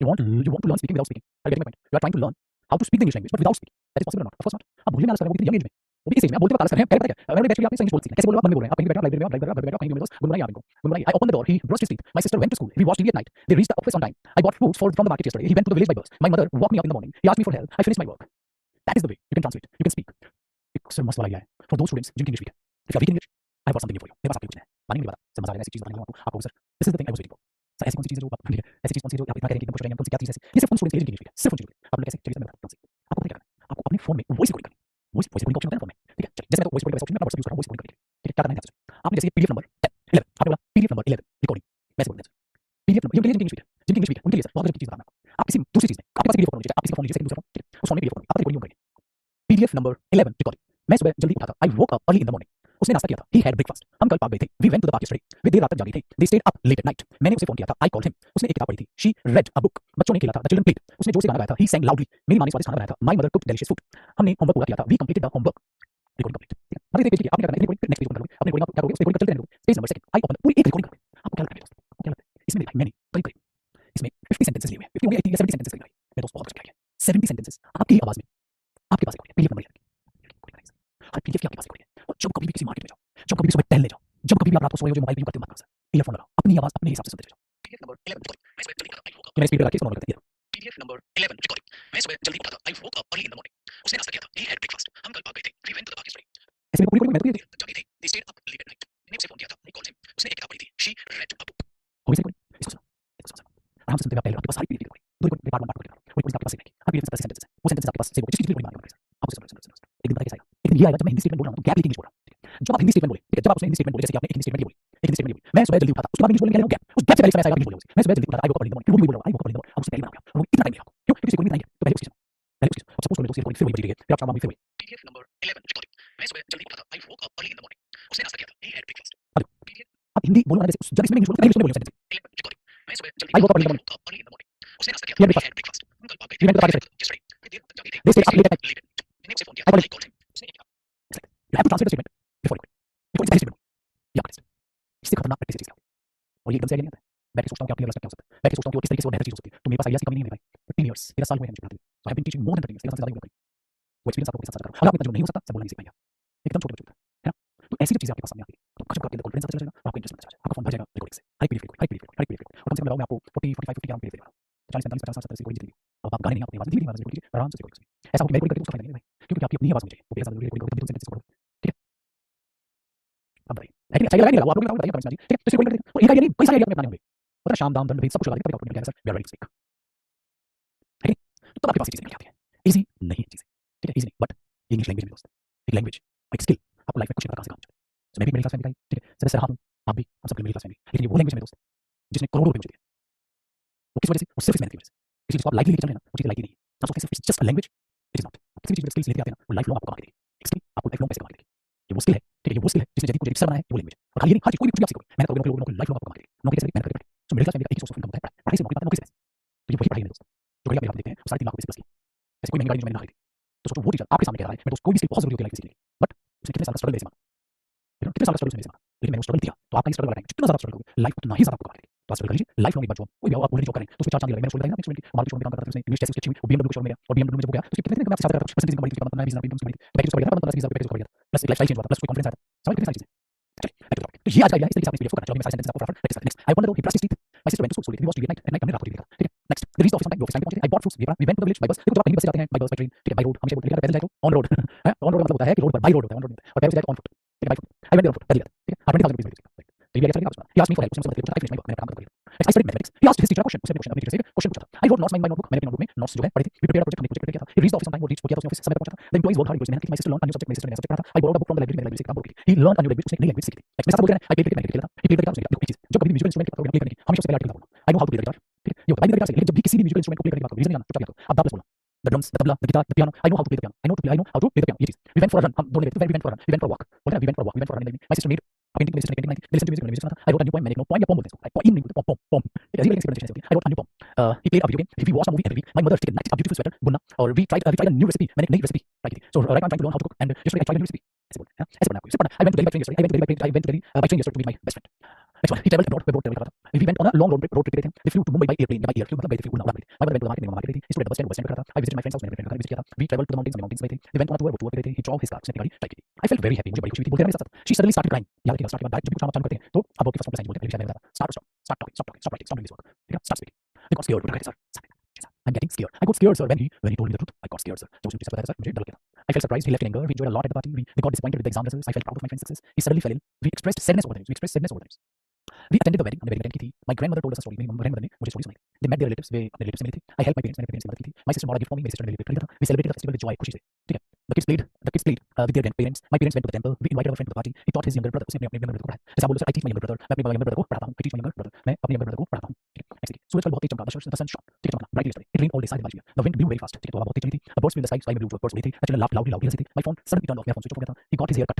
You want to learn speaking without speaking. Are you getting my point? You are trying to learn how to speak the English language but without speaking. That is possible or not? Of course not. आप भूलने में आलस कर रहे हो कितनी young age में। वो भी इस एज में आप बोलते वक्त आलस कर रहे हैं। पहले पता क्या? मैंने बैठ के आपने इंग्लिश बोलते हैं। कैसे बोल रहे हो आप? मन में बोल रहे हैं। आप कहीं बैठे हो लाइब्रेरी में, आप लाइब्रेरी में बैठे हो कहीं मेरे दोस्त गुनगुनाइए आप इनको। गुनगुनाइए। I opened the door. He brushed his teeth. My sister went to school. We watched TV at night. They reached the office on time. I bought fruits from the market yesterday. He went to the village by bus. My mother woke me up in the morning. He asked me for help. I finished my work. That is the way you can translate. You can speak. एक sir मस्त वाला idea है for those students जिनकी English weak है. If you are weak in English, I have got something new for you. मेरे पास आपके लिए कुछ है। मानेंगे मेरी बात? सर मजा आ रहा है ऐसी चीज़ बताने वाला हूँ आपको sir. This is the thing I was waiting for. Sir ऐसी कौन सी चीज़ है जो आप ठीक है, ऐसी चीज़ कौन सी जो आप इतना कह रहे हैं कि एकदम खुश हो रहे हैं, कौन सी क्या चीज़ है? ये सिर्फ उन स्टूडेंट्स के लिए जिनकी इंग्लिश वीक है, सिर्फ उन चीज़ों के लिए। आप लोग कैसे चलिए मैं बताता हूँ। आपको पता क्या करना है? आपको अपने फोन में वॉइस रिकॉर्डिंग करनी है। वॉइस वॉइस रिकॉर्डिंग का ऑप्शन होता है ना फोन में, ठीक है? चलिए जैसे मैं तो वॉइस रिकॉर्डिंग का ऑप्शन में अपना व्हाट्सएप यूज़ कर रहा हूँ वॉइस रिकॉर्डिंग करने के लिए। ठीक है, क्या करना है ध्यान से? आपने जैसे ये पीडीएफ नंबर 10 11 आपने बोला पीडीएफ नंबर 11 रिकॉर्डिंग मैं बोल देता हूँ। पीडीएफ नंबर ये उनके लिए जिनकी इंग्लिश वीक है उनके लिए सर बहुत अच्छी चीज़ बताना है। आप किसी दूसरी चीज़ में आपके पास पीडीएफ फोन लीजिए, आप किसी का फोन लीजिए, दूसरा फोन, ठीक है? उस फोन में पीडीएफ फोन आप रिकॉर्डिंग करेंगे। PDF number 11 recording. मैं सुबह जल्दी उठा था। I woke up early in the morning. उसने नाश्ता किया था। He had breakfast. हम कल पार्क गए थे। We went to the park yesterday. वे देर रात तक जागे थे। They stayed up late at night. मैंने उसे फोन किया था। I called him. उसने एक किताब पढ़ी थी। She read a book. बच्चों ने खेला था। The children played. उसने जोर से गाना गाया था। He sang loudly. मेरी माँ ने स्वादिष्ट खाना बनाया था। My mother cooked delicious food. हमने होमवर्क पूरा किया था। We completed the homework. Recording complete. ठीक है, अब ये देखिए आपने क्या करना है रिकॉर्डिंग नेक्स्ट पेज ओपन करोगे। अपने रिकॉर्डिंग आप क्या करोगे? उस रिकॉर्डिंग करते रहने दो। पेज नंबर 2 आई ओपन पूरी एक रिकॉर्डिंग करोगे। आपको क्या लगता है दोस्तों? आपको क्या लगता है? इसमें देखा मैंने करीब करीब इसमें 50 सेंटेंसेस लिए हुए हैं। 50 होंगे 80 या 70 सेंटेंसेस लिए हुए हैं। मेरे दोस्त बहुत कुछ किया है। 70 सेंटेंसेस आपकी आवाज में आपके पास रिकॉर्डिंग पीडीएफ नंबर हर पीडीएफ की आपके पास रिकॉर्डिंग है। और जब कभी भी किसी मार्केट में जाओ, जब कभी भी सुबह टहलने जाओ, जब कभी भी आप रात को सोए हो जो मोबाइल पे यूज करते हो मत करो सर। ईयरफोन लगाओ, अपनी आवाज अपने हिसाब से सुनते जाओ। PDF number 11 recording. मैं सुबह जल्दी उठा था। I woke up. मैं स्पीड लगा के सुनाऊंगा करते हैं। PDF number 11 recording. मैं सुबह जल्दी उठा था। I woke up early in the morning. उसने नाश्ता किया था। He had breakfast. हम कल पार्क गए थे। We went to the park yesterday. ऐसे में पूरी पूरी मैं तो ये जागे थे। They stayed up late at night. मैंने उसे फोन किया था। I called him. उसने एक किताब पढ़ी थी। She read a book. हो गई सर इसको सुनो। इसको सुनो। आराम से सुनते हुए आप पहले आपके पास सारी पीडीएफ रिकॉर्डिंग पूरी पूरी पार्ट 1 पार्ट 2 पूरी पूरी आपके पास नहीं। हर पीडीएफ में 10 सेंटेंस है। वो सेंटेंस आपके पास सेव हो जिस चीज की रिकॉर्डिंग मारनी है आप उसे सुनो। एक दिन पता कैसा आएगा? एक दिन ये आएगा जब मैं हिंदी स्टेटमेंट बोल रहा हूं तो गैप लेके इंग्लिश बोल रहा हूं। जब आप हिंदी स्टेटमेंट बोले, ठीक है? जब आप उसने हिंदी स्टेटमेंट बोले जैसे कि आपने एक हिंदी स्टेटमेंट ये बोली, एक हिंदी स्टेटमेंट ये बोली। मैं सुबह जल्दी उठा था। उसके बाद इंग्लिश बोलने के लिए गैप। उस गैप से पहले समय आएगा इंग्लिश बोले उसे। मैं सुबह जल्दी उठा था। I woke up early in the morning. वो भी बोल रहा हूं। I woke up early in the morning. अब उससे पहले मैं आ गया। वो इतना टाइम नहीं आपको। क्यों? क्योंकि रिकॉर्डिंग में नहीं है। तो पहले उस चीज पहले उस चीज अब सपोज करो तो रिकॉर्डिंग फिर वही बज रही है। फिर आप शाम में फिर वही पीडीएफ नंबर 11 रिकॉर्डिंग। मैं सुबह जल्दी उठा था। I woke up early in the morning. उसने नाश्ता किया था। He had breakfast. Hello PDF आप हिंदी बोलो ना जैसे जब इसमें इंग्लिश बोलो पहले उसमें बोलो सेंटेंस 11 रिकॉर्डिंग। मैं सुबह जल्दी I woke up early in the morning. उसने नाश्ता किया था। He had breakfast. हम कल पार्क गए थे। We went to the park yesterday. वे देर तक जागे थे। They stayed up late at night. मैंने उसे फोन किया था। I called him. उसने एक किताब you have to translate the statement before recording. Before it's statement या टेस्ट इससे खतरनाक प्रैक्टिस है इसका। और ये एकदम से आइडिया नहीं आता है। बैठ के सोचता हूँ कि आपके लिए क्या हो सकता है। बैठ के सोचता हूँ कि वो किस तरीके से और बेहतर चीज हो सकती है। तो मेरे पास आइडियाज की कमी नहीं है मेरे भाई। 15 years 13 साल हुए हैं मुझे पढ़ाते हुए। So I have been teaching more than 13 years। 13 साल से ज्यादा ही हो गया। वो एक्सपीरियंस आपको के साथ साझा करूँ। अगर आपको इतना जो नहीं हो सकता सब बोलना नहीं सीख पाएंगे। एकदम छोटे बच्चे है ना? तो ऐसी जब चीजें आपके पास सामने आती है तो जब आपके अंदर कॉन्फिडेंस आता चला जाएगा और आपको इंटरेस्ट आता चला जाएगा। आपका फोन भर जाएगा रिकॉर्डिंग से। हर पीडीएफ हर पीडीएफ हर पीडीएफ और कम से कम मैं आपको 40 45 50 ग्राम पीडीएफ दे रहा हूं। 40 45 50 60 रिकॉर्डिंग जितनी अब आप गाने नहीं अपनी आवाज धीमी आवाज रिकॉर्ड कीजिए आराम से रिकॉर्ड कीजिए। ऐसा हो कि मैं रिकॉर्ड करके उसका फायदा नहीं है भाई क्योंकि आपकी अपनी आवाज मुझे वो बेहद जरूरी रिकॉर्डिंग करोगे तभी तुम सेंटेंस रिकॉर्ड ठीक है। अब बताइए लेकिन अच्छा लगा नहीं लगा आप लोग बताइए कमेंट्स में ठीक है। तो इसे रिकॉर्ड करके और एक आइडिया नहीं कई सारे आइडिया अपने बनाने होंगे। पता है शाम दाम दंड भेद सब कुछ लगा देगा तभी आपको मिल जाएगा sir. We are ready to speak. तब आपके पास ये चीजें निकल के आती हैं। इजी नहीं है चीजें, ठीक है, इजी नहीं, बट इंग्लिश लैंग्वेज में दोस्त, एक लैंग्वेज, एक स्किल आपको लाइफ में कुछ नहीं पता कहाँ से काम चलता है। मैं भी मिडिल क्लास फैमिली का ही, ठीक है, सदस्य रहा हूँ, आप भी, हम सब मिडिल क्लास फैमिली, लेकिन ये वो लैंग्वेज है मेरे दोस्त जिसने करोड़ों रुपए मुझे दिए। वो किस वजह से? वो सिर्फ इस मेहनत की वजह से। किसी चीज को आप लाइटली लेके चल रहे हैं ना, वो चीज लाइटली नहीं है। आप सोचते हैं सिर्फ it's just a language, it is not. किसी भी चीज में स्किल्स लेके आते हैं ना, वो लाइफ लॉन्ग आपको कमा के देगी। एक स्किल आपको लाइफ लॉन्ग पैसे कमा के देगी। ये वो स्किल है, ठीक है, ये वो स्किल है जिसने जैसे मुझे रिक्शा बनाया है, वो लैंग्वेज। और खाली ये नहीं, हर चीज कोई भी कुछ भी आप सीखोगे, मेहनत करोगे, नौकरी लोगे, लाइफ लॉन्ग आपको कमा के देगी। नौकरी कैसे? मेहनत करके। सो मिडिल क्लास फैमिली का एक ही सोर्स ऑफ इनकम होता है पढ़ाई से, नौकरी पाते हैं, नौकरी से पैसे। तो ये वही पढ़ाई है मेरे दोस्त। जो घड़ी आप मेरे हाथ में देखते हैं, वो 3.5 लाख रुपए से प्लस की। ऐसे कोई महंगी गाड़ी जो मैंने ना खरीदी। तो सोचो वो टीचर आपके सामने कह रहा है, मेरे दोस्त कोई भी स्किल बहुत जरूरी होती है लाइफ में सीखने की, बट उसने कितने साल का स्ट्रगल मेरे से मांगा, कितने साल का स्ट्रगल मेरे से मांगा, लेकिन मैंने स्ट्रगल किया। तो आप कहीं स्ट्रगल लगाएंगे, जितना ज्यादा स्ट्रगल करोगे लाइफ उतना ही ज्यादा आपको कमा के देगी। तो आप स्ट्रगल कर लीजिए, लाइफ लॉन्ग एक बार जॉब, कोई भी आप ऑलरेडी जॉब करें तो उसमें 4 चांद लगे। मैंने स्टोरी बताई ना अपनी स्टोरी की, मार्केट में काम करता था, उसने इंग्लिश टेस्ट अच्छी हुई, वो बीएमडब्ल्यू शो में गया, और बीएमडब्ल्यू में जब वो गया तो उसकी कितने दिन में आपसे 7,000 परसेंटेज इनकम बढ़ी, उसके बाद 15 20 हजार इनकम बढ़ी, पैकेज उसका बढ़ गया, 15 20 हजार पैकेज उसका बढ़ गया, प्लस एक लाइफस्टाइल चेंज हुआ, प्लस कोई कॉन्फिडेंस आया, समझ कितनी सारी चीजें। चलिए बैक टू टॉपिक। तो ये आज का आइडिया है, इस तरीके से आपने पीडीएफ को करना चाहिए। मैं सारे सेंटेंस आपको फटाफट प्रैक्टिस करते हैं। Next, I wonder he brushed his teeth, my sister went to school, he was tonight, at night हमने रात को देखा, ठीक है। Next, the reach office on time, office time पहुंचे, I bought fruits, we went to the village by bus. देखो जब आप कहीं भी बस से जाते हैं बाय बस बाय ट्रेन, ठीक है, बाय रोड, हमेशा बोलते हैं पैदल जाए तो ऑन रोड है, ऑन रोड मतलब होता है कि रोड पर, बाय रोड होता है, ऑन रोड और पैदल से जाए तो ऑन फुट, ठीक है, by foot. I went on foot, पैदल जाते, ठीक है, 20,000 रुपीस मेरे। तो ये अच्छा लगा उसका। He asked me for help, उसने मदद के लिए पूछा, आई फिनिश माय वर्क, मैंने काम खत्म कर दिया। Next, I studied mathematics, he asked his teacher question, उसने क्वेश्चन अपनी टीचर से क्वेश्चन पूछा था। I road notes my notebook, मैंने अपनी नोटबुक में नोट्स जो है पढ़े थे। वी प्रिपेयर्ड प्रोजेक्ट, हमने प्रोजेक्ट किया था। ही रीच्ड ऑफिस ऑन टाइम, वो रीच किया था उसने ऑफिस समय पे पहुंचा था। द एम्प्लॉइज वर्क हार्ड, मेहनत की। My sister learn a new subject, मेरी सिस्टर ने नया सब्जेक्ट पढ़ा था। I borrowed a book from the library, मैंने लाइब्रेरी से किताब बोल की। ही लर्न अ न्यू लैंग्वेज, उसने नई लैंग्वेज सीखी थी। नेक्स्ट, मैं साथ बोल रहा है, आई प्लेड क्रिकेट, मैंने खेला था। ही प्लेड द गिटार, उसने देखो एक चीज, जब कभी म्यूजिकल इंस्ट्रूमेंट की बात करोगे, प्ले करने की, हमेशा सबसे पहले आर्टिकल बोलना, I know how to play the guitar, ठीक है, ये होता है गिटार से। लेकिन जब भी किसी भी म्यूजिकल इंस्ट्रूमेंट को प्ले करने की बात करो, रीजन जानना, चुपचाप याद करो, अब दा प्लस बोलना, the drums, the tabla, the guitar, the piano, I know how to play the piano, I know how to play the piano, ये चीज। We went for a run, हम दोनों गए थे, we went for a run, we went for a walk, बोलते हैं we went for a walk, we went for a run in the evening. My sister made painting, मेरी सिस्टर ने painting बनाई थी। They listen to music, music सुना था। I wrote a new poem, मैंने एक नो पोएम या पोम बोलते हैं इसको, पोएम नहीं बोलते, पोम पोम पोम, ऐसी लिरिक्स की प्रोनाउंसिएशन होती है। I wrote a new poem. He played a video game, we watched a movie every week. My mother take a beautiful sweater बुनना, और we tried a new recipe, मैंने एक नई recipe try की थी। So right now I am trying to learn how to cook, and yesterday I tried a new recipe, ऐसे बोलते हैं, ऐसे पढ़ना आपको, ऐसे पढ़ना। I went to Delhi by train yesterday, I went to Delhi by train yesterday to meet my best friend. Next one, he traveled abroad, by road travel कर रहा था। We went on a long road trip गए थे। We flew to Mumbai by airplane, by air, flew मतलब गए थे, उड़ना गए थे। My mother went to the market, मेरी मम्मा मार्केट गई थी। He stood at the bus stand पे खड़ा था। I visited my friend's house, मैंने अपने फ्रेंड का विजिट किया था। We traveled to the mountains, हमने mountains गए थे। We went on a tour, वो टूर पे गए थे। He drove his car, उसने अपनी गाड़ी ड्राइव की थी। I felt very happy, मुझे बड़ी खुशी हुई थी, बोलते रहे मेरे साथ। She suddenly started crying, याद रखिएगा, स्टार्ट के बाद जब भी कुछ चालू करते हैं तो अब आपके फर्स्ट साइन बोलते हैं, पहले शायद नहीं बताता। Start talking, stop writing, stop doing this work, ठीक है, start speaking। I got scared, बोल रहे थे sir, I'm getting scared, I got scared sir, when he told me the truth, I got scared sir। जब उसने मुझे बताया sir, मुझे डर लगा था। I felt surprised, he left in anger, we enjoyed a lot at the party, we got disappointed with the exam results, I felt proud of my friend's success, he suddenly fell ill, we expressed sadness over the news, We attended the wedding, हमने wedding attend की थी। My grandmother told us a story, मेरी grandmother ने मुझे story सुनाई। They met their relatives, वे अपने relatives से मिले थे। I helped my parents, मैंने अपने parents की मदद की थी। My sister bought a gift for me, मेरी sister ने मेरे लिए gift खरीदा था। We celebrated the festival with joy, खुशी से, ठीक है। The kids played with their grandparents. My parents went to the temple. We invited our friend to the party. He taught his younger brother, उसने अपने younger brother को पढ़ाया। जैसे आप बोलो sir, I teach my younger brother, मैं अपने younger brother को पढ़ाता हूँ। I teach my younger brother, मैं अपने younger brother को पढ़ाता हूँ, ठीक है। Next देखिए, सूरज कल बहुत तेज चमका, the sun shone, ठीक है, चमकना, brightly yesterday. It rained all day, सारे दिन बारिश हुई। The wind blew very fast, ठीक है, तो हवा बहुत तेज चली थी। A birds flew in the sky में blue birds उड़ी थी। A children laughed loudly हंसी थी। My phone suddenly turned off, मेरा phone switch off हो गया था। He got his hair cut,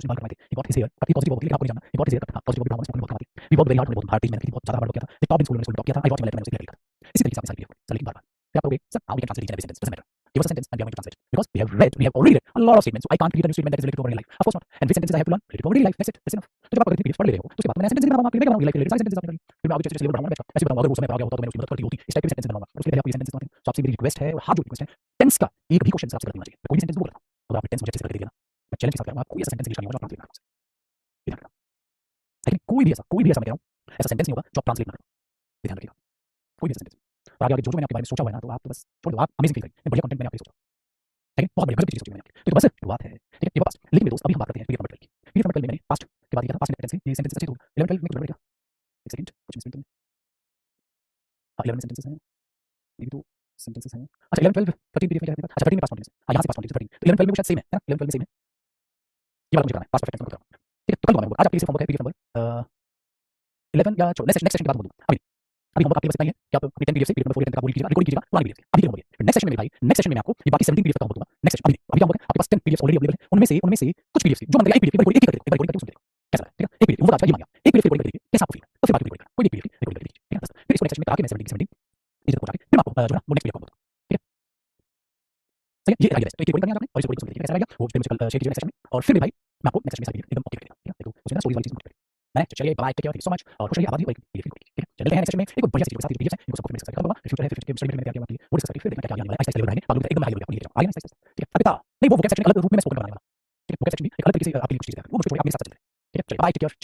उसने बाल कटवाए थे। He got his hair cut, ये पॉजिटिव होगी, लेकिन आपको नहीं जानना। He got his hair cut, हाँ, पॉजिटिव होगी, भावना से बहुत कमाती। We worked very hard, हमने बहुत तेज मेहनत की थी, बहुत ज्यादा हार्ड वर्क किया था। They topped in school, मैंने स्कूल में टॉप किया था। I wrote him a letter, मैंने उसे लेटर लिखा था। इसी तरीके से आपने सारी पीडीएफ चल, लेकिन बार-बार फिर आप कहोगे sir, how we can translate each and every sentence, doesn't matter। Give us a sentence and we are going to translate, because we have already read a lot of statements, so I can't create a new statement that is related to our daily life, of course not। And which sentences I have to learn related to our daily life, that's it, that's enough। तो जब आप अगर PDF पढ़ ले रहे हो तो उसके बाद मैं सेंटेंस नहीं बनाऊंगा, मैं बनाऊंगा लाइफ रिलेटेड सारे सेंटेंस आपने कर लिए। फिर मैं आगे जैसे लेवल बढ़ाऊंगा बैच का, ऐसे बनाऊंगा। अगर वो समय पर आ गया होता तो मैंने उसकी मदद करती होती, इस टाइप के सेंटेंस बनाऊंगा। उसके लिए आपको ये सेंटेंस बनाते हैं। तो आपसे मेरी रिक्वेस्ट है और हाथ जोड़ रिक्वेस्ट है, टेंस का एक भी क्वेश्चन आपसे गलत नहीं होना चाहिए। मैं कोई भी सेंटेंस बोल रहा हूं तो आप टेंस मुझे अच्छे से करके देना, मैं चैलेंज के साथ करूंगा। कोई ऐसा सेंटेंस इंग्लिश नहीं होगा जो आप ट्रांसलेट ना करो, ध्यान रखना। लेकिन कोई भी ऐसा मैं कह रहा हूं, ऐसा सेंटेंस नहीं होगा जो आप ट्रांसलेट ना करो, ध्यान रखिएगा। कोई भी ऐसा सेंटेंस। और आगे जो मैंने आपके बारे में सोचा हुआ है ना, तो आप तो बस छोड़ दो, आप अमेजिंग फील करेंगे। बढ़िया कंटेंट मैंने आपके लिए सोचा, ठीक है, बहुत बढ़िया गजब की चीज सोची मैंने आपके लिए। तो बस शुरुआत है, ठीक है, ये बस। लेकिन मेरे दोस्त अभी हम बात करते हैं पीडीएफ नंबर 12 की। पीडीएफ नंबर 12 में मैंने पास्ट के बाद किया था, पास्ट टेंस है, ये सेंटेंस अच्छे तो 11 12 में कुछ बढ़ेगा। एक सेकंड, कुछ मिनट में, हां 11 में सेंटेंसेस हैं, ये तो सेंटेंसेस हैं। अच्छा 11 12 13 पीडीएफ में क्या है? अच्छा 13 में पास्ट कॉन्टिन्यूअस, हां यहां से पास्ट कॉन्टिन्यूअस 13, तो 11 12 में वो शायद सेम है ना, 11 12 में सेम है। ये वाला मुझे करना है, पास्ट परफेक्ट टेंस में करना है, ठीक है। तो कल दूंगा मैं, आज आपके लिए होमवर्क है पीडीएफ नंबर 11 या छोड़ो, नेक्स्ट सेशन के बाद दूंगा। अभी होमवर्क आपके पास इतना ही है कि आप अपने 10 पीडीएफ से पीडीएफ नंबर 4 10 तक आप पूरी कीजिएगा, रिकॉर्ड कीजिएगा, पुरानी पीडीएफ अभी के होमवर्क है। नेक्स्ट सेशन में भाई, नेक्स्ट सेशन में मैं आपको ये बाकी 17 पीडीएफ का होमवर्क दूंगा। नेक्स्ट सेशन अभी होमवर्क है, आपके पास 10 पीडीएफ ऑलरेडी अवेलेबल है। उनमें से कुछ पीडीएफ जो मतलब एक पीडीएफ एक ही करके एक बार रिकॉर्डिंग करके सुन देखो कैसा है, ठीक है। एक पीडीएफ वो आज का ये मांगा, एक पीडीएफ रिकॉर्डिंग करके कैसा आपको फील है, तो फिर बाकी रिकॉर्ड करना, कोई एक पीडीएफ रिकॉर्डिंग करके, ठीक है। फिर इसको नेक्स्ट सेशन में आके मैं 17 17 इधर पहुंचा के फिर आपको जो है वो नेक्स्ट पीडीएफ होमवर्क, ठीक है। सही है, ये आइडिया है। तो एक रिकॉर्डिंग करनी है आपने और इसको रिकॉर्डिंग सुन देखिए कैसा रहेगा, वो फिर मुझे कल शेयर कीजिए नेक्स्ट सेशन में। और फिर भी भाई मैं आपको नेक्स्ट सेशन में सारी एकदम ओके करके देता हूं, ठीक है। तो उसमें ना स्टोरीज वाली चीज मत करिए, मैं चलिए bye, take care, thank you so much और खुश रहिए, आबादी और पीडीएफ रिकॉर्ड कीजिए, ठीक है। चलते हैं नेक्स्ट सेशन में एक बढ़िया सी सारी पीडीएफ है, इनको सबको मैं डिस्कस करूंगा। फ्यूचर है, फ्यूचर के स्टडी में क्या क्या बात है वो डिस्कस करके फिर देखना क्या आने वाला है। आइस लेवल बढ़ाएंगे, बाकी एकदम हाई लेवल पे लेके जाओ, आगे ना, ठीक है। अभी नहीं, वो वोकैब सेक्शन अलग रूप में मैं स्पोकन बनाने वाला, ठीक है। वोकैब सेक्शन भी एक अलग तरीके से आपके लिए कुछ चीजें वो मुझे छोड़ के आप मेरे साथ चलते हैं, ठीक है। चलिए बाय, टेक केयर,